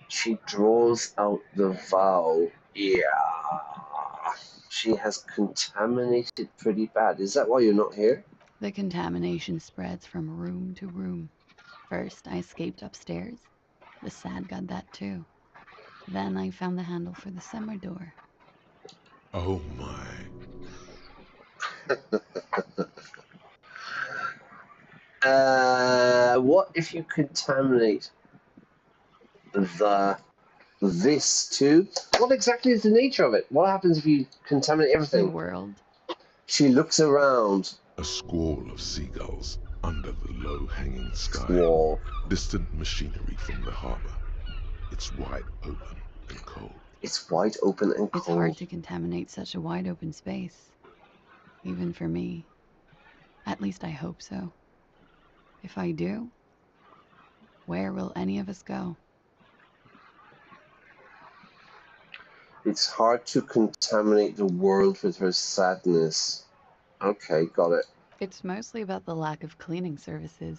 She draws out the vow. Yeah. She has contaminated pretty bad. Is that why you're not here? The contamination spreads from room to room. First, I escaped upstairs. The sad got that too. Then I found the handle for the summer door. Oh my. What if you contaminate this too? What exactly is the nature of it? What happens if you contaminate The everything? world. She looks around. A squall of seagulls under the low-hanging sky. Squall. Distant machinery from the harbor. It's wide open and cold. It's wide open and It's cold. hard to contaminate such a wide open space. Even for me. At least I hope so. If I do, where will any of us go? It's hard to contaminate the world with her sadness. Okay, got it. It's mostly about the lack of cleaning services.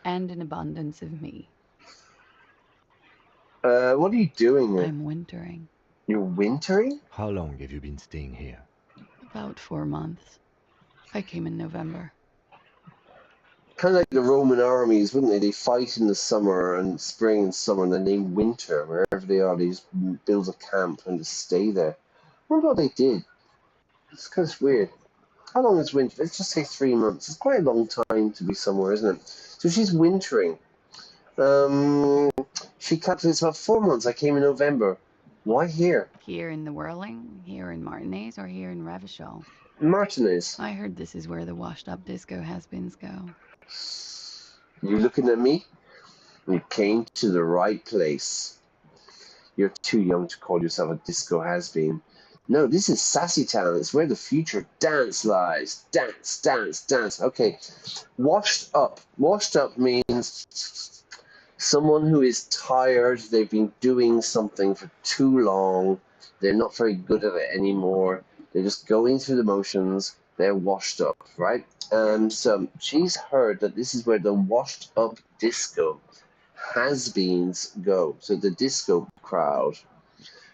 And an abundance of me. What are you doing here? I'm wintering. You're wintering? How long have you been staying here? About 4 months. I came in November. Kind of like the Roman armies, wouldn't they? They fight in the summer and spring and summer, and then they winter wherever they are. They just build a camp and just stay there. I wonder what they did. It's kind of weird. How long is winter? Let's just say 3 months. It's quite a long time to be somewhere, isn't it? So she's wintering. She calculates about 4 months. I came in November. Why here? Here in the Whirling, here in Martinez, or here in Revachol? Martinez. I heard this is where the washed-up disco has-beens go. You looking at me? You came to the right place. You're too young to call yourself a disco has-been. No, this is Sassy Town. It's where the future dance lies. Dance, dance, dance. Okay. Washed up. Washed up means someone who is tired. They've been doing something for too long. They're not very good at it anymore. They're just going through the motions. They're washed up, right? So she's heard that this is where the washed up disco has-beens go. So the disco crowd.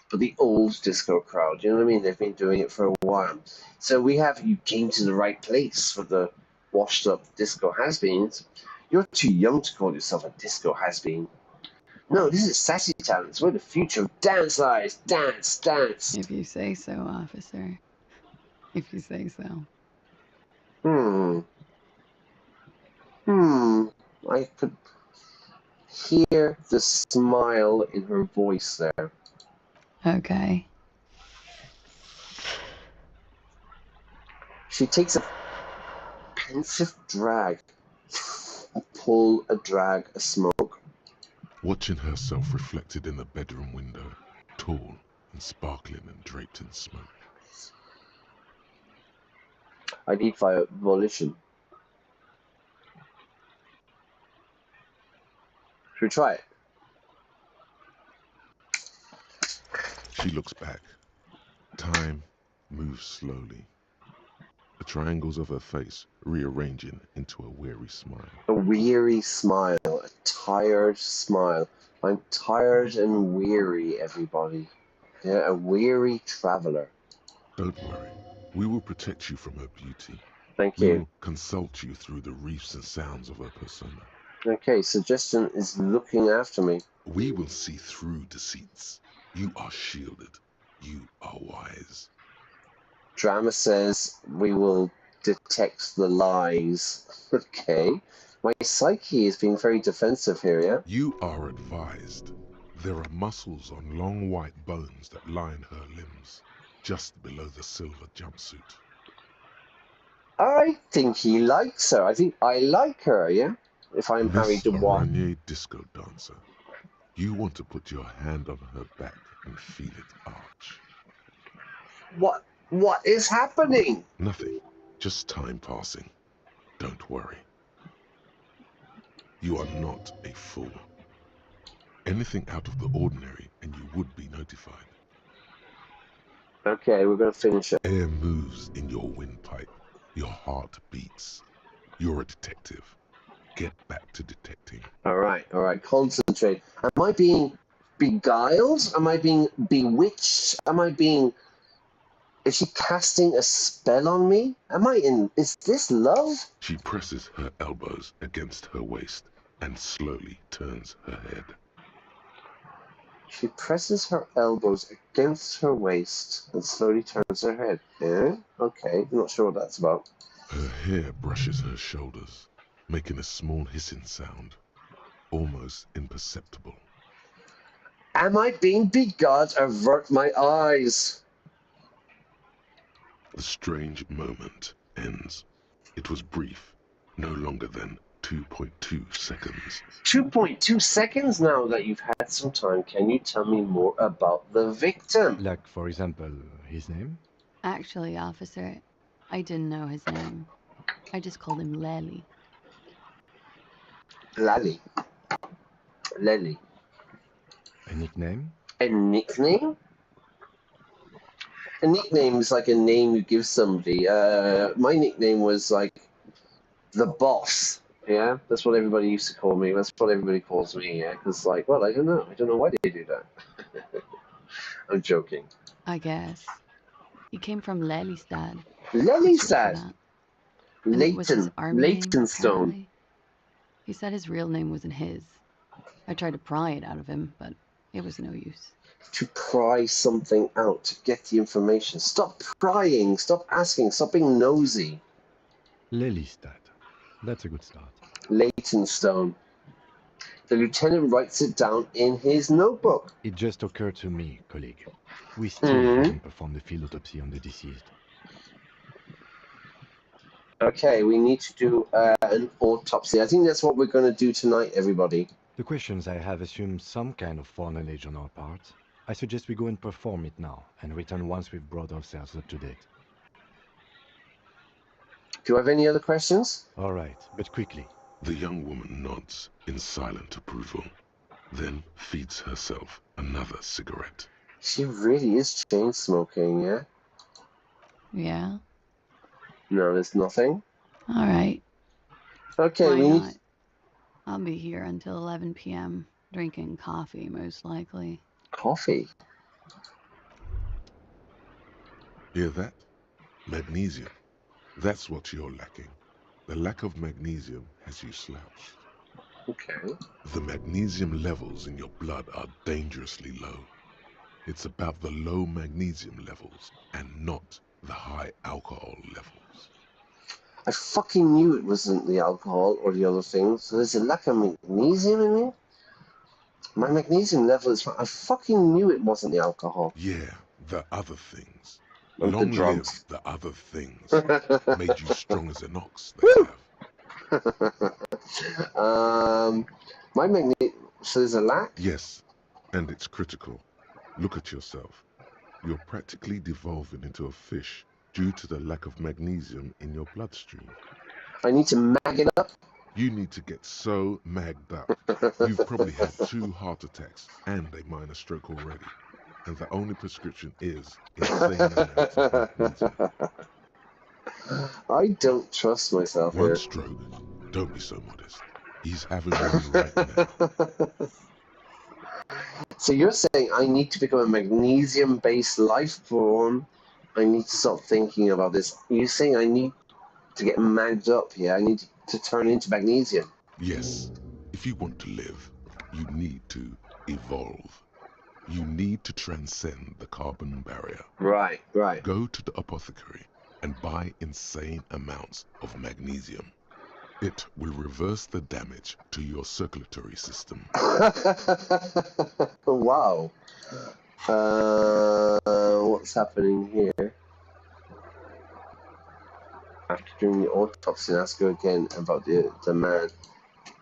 But the old disco crowd, you know what I mean? They've been doing it for a while. So we have, you came to the right place for the washed up disco has-beens. You're too young to call yourself a disco has-been. No, this is Sassy Town. It's where the future of dance lies. Dance, dance. If you say so, officer. If you say so. I could hear the smile in her voice there. Okay. She takes a pensive drag. A drag, a smoke. Watching herself reflected in the bedroom window, tall and sparkling and draped in smoke. I need volition. Should we try it? She looks back. Time moves slowly. The triangles of her face rearranging into a weary smile. A weary smile, a tired smile. I'm tired and weary, everybody. Yeah, a weary traveler. Don't worry. We will protect you from her beauty. Thank We you. will consult you through the reefs and sounds of her persona. Okay, suggestion is looking after me. We will see through deceits. You are shielded. You are wise. Drama says we will detect the lies. Okay. My psyche is being very defensive here, yeah? You are advised. There are muscles on long white bones that line her limbs, just below the silver jumpsuit. I think he likes her. I think I like her, yeah? If I'm having Miss to walk. Araignée disco dancer. You want to put your hand on her back and feel it arch. What is happening? Nothing. Just time passing. Don't worry. You are not a fool. Anything out of the ordinary and you would be notified. Okay, we're going to finish it. Air moves in your windpipe. Your heart beats. You're a detective. Get back to detecting. All right. Concentrate. Am I being beguiled? Am I being bewitched? Is she casting a spell on me? Is this love? She presses her elbows against her waist. and slowly turns her head. She presses her elbows against her waist and slowly turns her head. Yeah? Okay, I'm not sure what that's about. Her hair brushes her shoulders, making a small hissing sound, almost imperceptible. Am I being beguiled? Avert my eyes. The strange moment ends. It was brief, no longer than 2.2 seconds. 2.2 seconds now that you've had some time. Can you tell me more about the victim? Like, for example, his name? Actually, officer, I didn't know his name. I just called him Lely. Lally. Lely. A nickname? A nickname? A nickname is like a name you give somebody. My nickname was like the boss. Yeah, that's what everybody used to call me. That's what everybody calls me. Yeah, because like, well, I don't know. I don't know why they do that. I'm joking. I guess. He came from Lelystad. Lelystad. And it was his army name, Leytonstone. apparently. He said his real name wasn't his. I tried to pry it out of him, but it was no use. To pry something out, to get the information. Stop prying, stop asking, stop being nosy. Lelystad. That's a good start. Leytonstone. The lieutenant writes it down in his notebook. It just occurred to me, colleague. We still haven't performed the field autopsy on the deceased. Okay, we need to do an autopsy. I think that's what we're going to do tonight, everybody. The questions I have assume some kind of foreknowledge on our part. I suggest we go and perform it now, and return once we've brought ourselves up to date. Do you have any other questions? All right, but quickly. The young woman nods in silent approval, then feeds herself another cigarette. She really is chain smoking, yeah? Yeah? No, there's nothing. All right. Okay, Why we not? need... I'll be here until 11 p.m., drinking coffee, most likely. Coffee? Hear that? Magnesium. That's what you're lacking. The lack of magnesium has you slouched. Okay. The magnesium levels in your blood are dangerously low. It's about the low magnesium levels and not the high alcohol levels. I fucking knew it wasn't the alcohol or the other things. So there's a lack of magnesium in me? My magnesium level is... I fucking knew it wasn't the alcohol. Yeah, the other things. Like Long the drugs. live the other things. Made you strong as an ox, they have. My magnesium... So there's a lack? Yes, and it's critical. Look at yourself. You're practically devolving into a fish due to the lack of magnesium in your bloodstream. I need to mag it up? You need to get so magged up. You've probably had 2 heart attacks and a minor stroke already. And the only prescription is insane amounts of magnesium. I don't trust myself here. 1 stroke? Don't be so modest. He's having one right now. So you're saying I need to become a magnesium-based life form? I need to stop thinking about this. You're saying I need to get magged up here? I need to turn into magnesium? Yes. If you want to live, you need to evolve. You need to transcend the carbon barrier. Right, right. Go to the apothecary and buy insane amounts of magnesium. It will reverse the damage to your circulatory system. Wow. What's happening here? After doing the autopsy, ask her again about the man.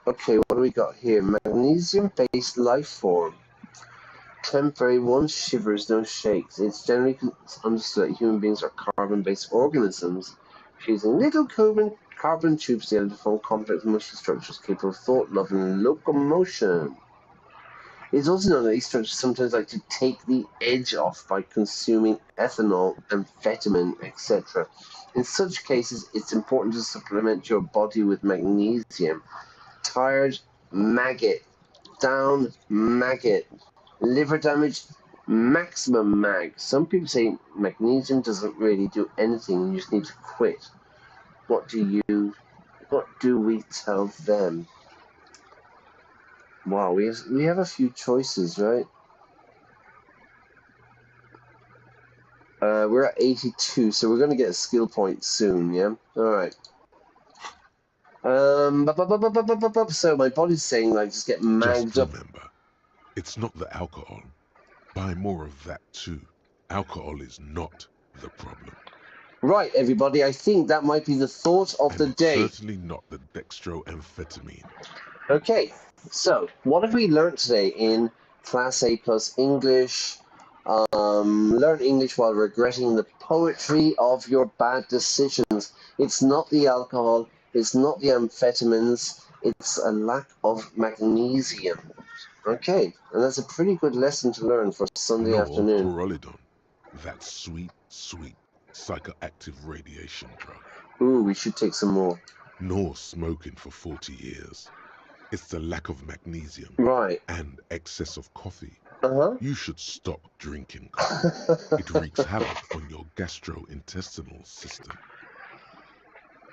Okay, what do we got here? Magnesium-based life form. Temporary, 1 shivers, no shakes. It's generally understood that human beings are carbon-based organisms, using little carbon tubes together to form complex muscle structures capable of thought, love, and locomotion. It's also known that these structures sometimes like to take the edge off by consuming ethanol, amphetamine, etc. In such cases, it's important to supplement your body with magnesium. Tired, maggot. Down, maggot. Liver damage, maximum mag. Some people say magnesium doesn't really do anything, you just need to quit. What do we tell them? Wow, we have a few choices, right? We're at 82, so we're going to get a skill point soon, yeah? Alright. So my body's saying, like, just get magged Just up. remember, it's not the alcohol. Buy more of that too. Alcohol is not the problem. Right, everybody, I think that might be the thought of the day. Certainly not the dextroamphetamine. Okay, so what have we learned today in Class A plus English? Learn English while regretting the poetry of your bad decisions. It's not the alcohol, it's not the amphetamines, it's a lack of magnesium. Okay, and that's a pretty good lesson to learn for Sunday Nor afternoon. Corolidon, that sweet, sweet psychoactive radiation drug. Ooh, we should take some more. Nor smoking for 40 years. It's the lack of magnesium. Right. And excess of coffee. Uh-huh. You should stop drinking coffee. It wreaks havoc on your gastrointestinal system.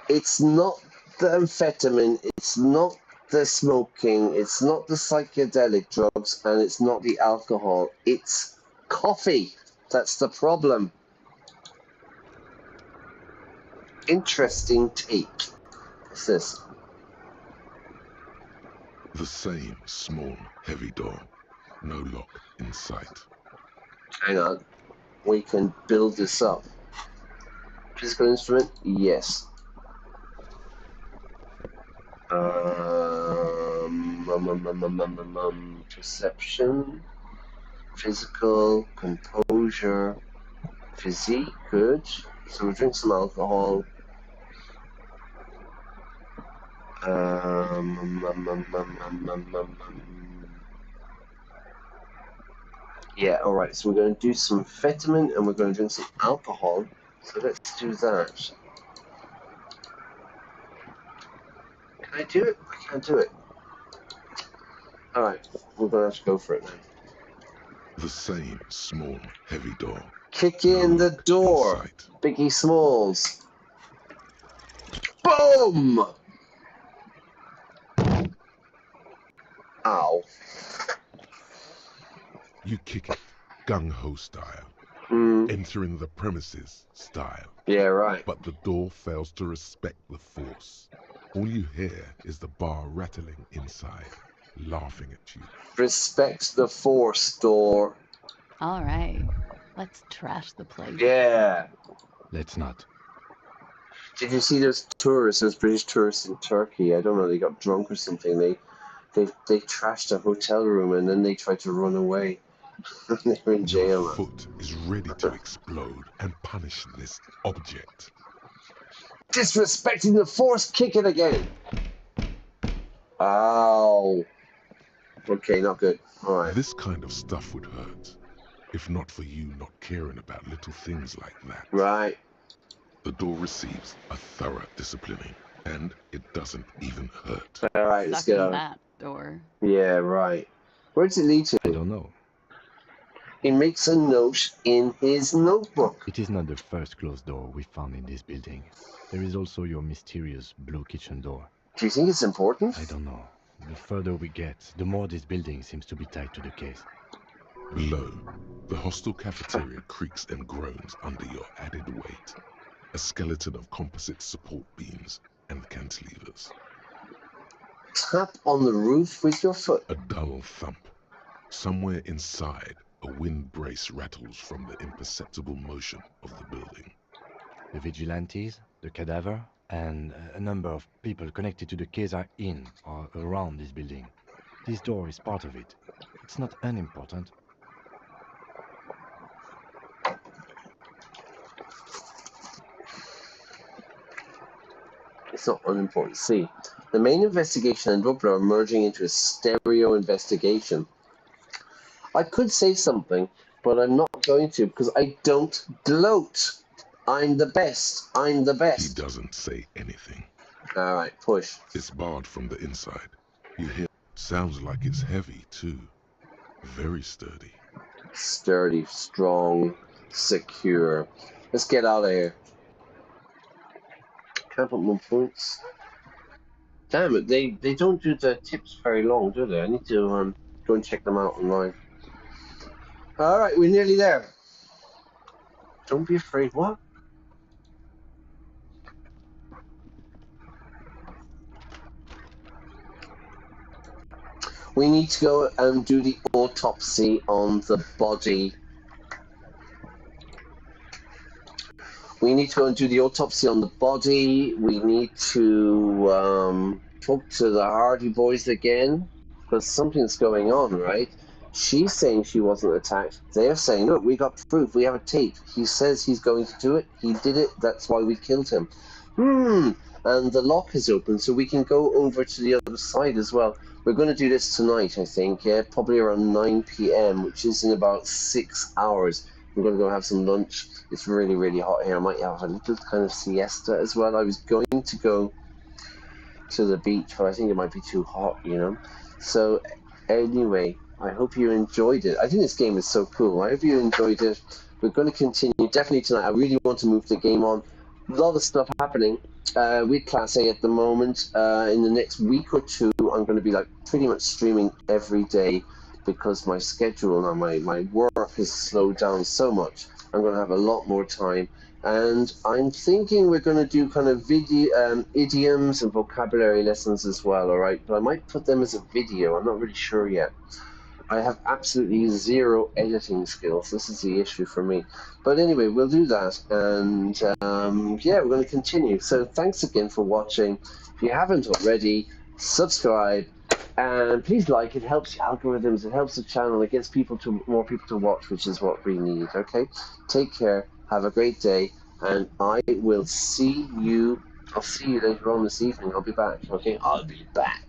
It's not the amphetamine, it's not the smoking, it's not the psychedelic drugs, and it's not the alcohol. It's coffee. That's the problem. Interesting take. What's this? The same small, heavy door. No lock in sight. Hang on. We can build this up. Physical instrument? Yes. Perception. Physical. Composure. Physique. Good. So we'll drink some alcohol. Yeah, alright, so we're going to do some amphetamine and we're going to drink some alcohol. So let's do that. Can I do it? I can't do it. Alright, we're going to have to go for it now. The same small, heavy door. Kick in the door, Biggie Smalls. Boom! Ow. You kick it, gung-ho style. Entering the premises style. Yeah, right. But the door fails to respect the force. All you hear is the bar rattling inside, laughing at you. Respect the force, door. All right, let's trash the place. Yeah. Let's not. Did you see those tourists, those British tourists in Turkey? I don't know, they got drunk or something. They trashed a hotel room and then they tried to run away. They were in jail. Your foot is ready to explode and punish this object. Disrespecting the force, kick it again. Ow. Okay, not good. Alright. This kind of stuff would hurt. If not for you not caring about little things like that. Right. The door receives a thorough disciplining, and it doesn't even hurt. Alright, let's get out. That door. Yeah, right. Where does it lead to? I don't know. He makes a note in his notebook. It is not the first closed door we found in this building. There is also your mysterious blue kitchen door. Do you think it's important? I don't know. The further we get, the more this building seems to be tied to the case. Below, the hostel cafeteria creaks and groans under your added weight. A skeleton of composite support beams and cantilevers. Tap on the roof with your foot. A dull thump. Somewhere inside, a wind brace rattles from the imperceptible motion of the building. The vigilantes, the cadaver, and a number of people connected to the case are in or around this building. This door is part of it. It's not unimportant. It's not unimportant. See, the main investigation and Dublin are merging into a stereo investigation. I could say something, but I'm not going to because I don't gloat. I'm the best. I'm the best. He doesn't say anything. All right, push. It's barred from the inside. You hear, sounds like it's heavy too. Very sturdy. Sturdy, strong, secure. Let's get out of here. Can't put more points. Damn it, they don't do the tips very long, do they? I need to go and check them out online. Alright, we're nearly there. Don't be afraid, what? We need to go and do the autopsy on the body. We need to go and do the autopsy on the body. We need to talk to the Hardy boys again, because something's going on, right? She's saying she wasn't attacked. They're saying, look, we got proof. We have a tape. He says he's going to do it. He did it. That's why we killed him. And the lock is open, so we can go over to the other side as well. We're going to do this tonight, I think. Yeah, probably around 9 p.m., which is in about 6 hours. We're going to go have some lunch. It's really, really hot here. I might have a little kind of siesta as well. I was going to go to the beach, but I think it might be too hot, you know. So anyway, I hope you enjoyed it. I think this game is so cool. I hope you enjoyed it. We're going to continue definitely tonight. I really want to move the game on. A lot of stuff happening with Klaasje at the moment. In the next week or two, I'm going to be like pretty much streaming every day because my schedule and my work has slowed down so much. I'm going to have a lot more time. And I'm thinking we're going to do kind of video, idioms and vocabulary lessons as well, all right? But I might put them as a video. I'm not really sure yet. I have absolutely zero editing skills. This is the issue for me. But anyway, we'll do that. And yeah, we're going to continue. So thanks again for watching. If you haven't already, subscribe. And please like. It helps the algorithms. It helps the channel. It gets more people to watch, which is what we need. Okay? Take care. Have a great day. And I will see you. I'll see you later on this evening. I'll be back. Okay? I'll be back.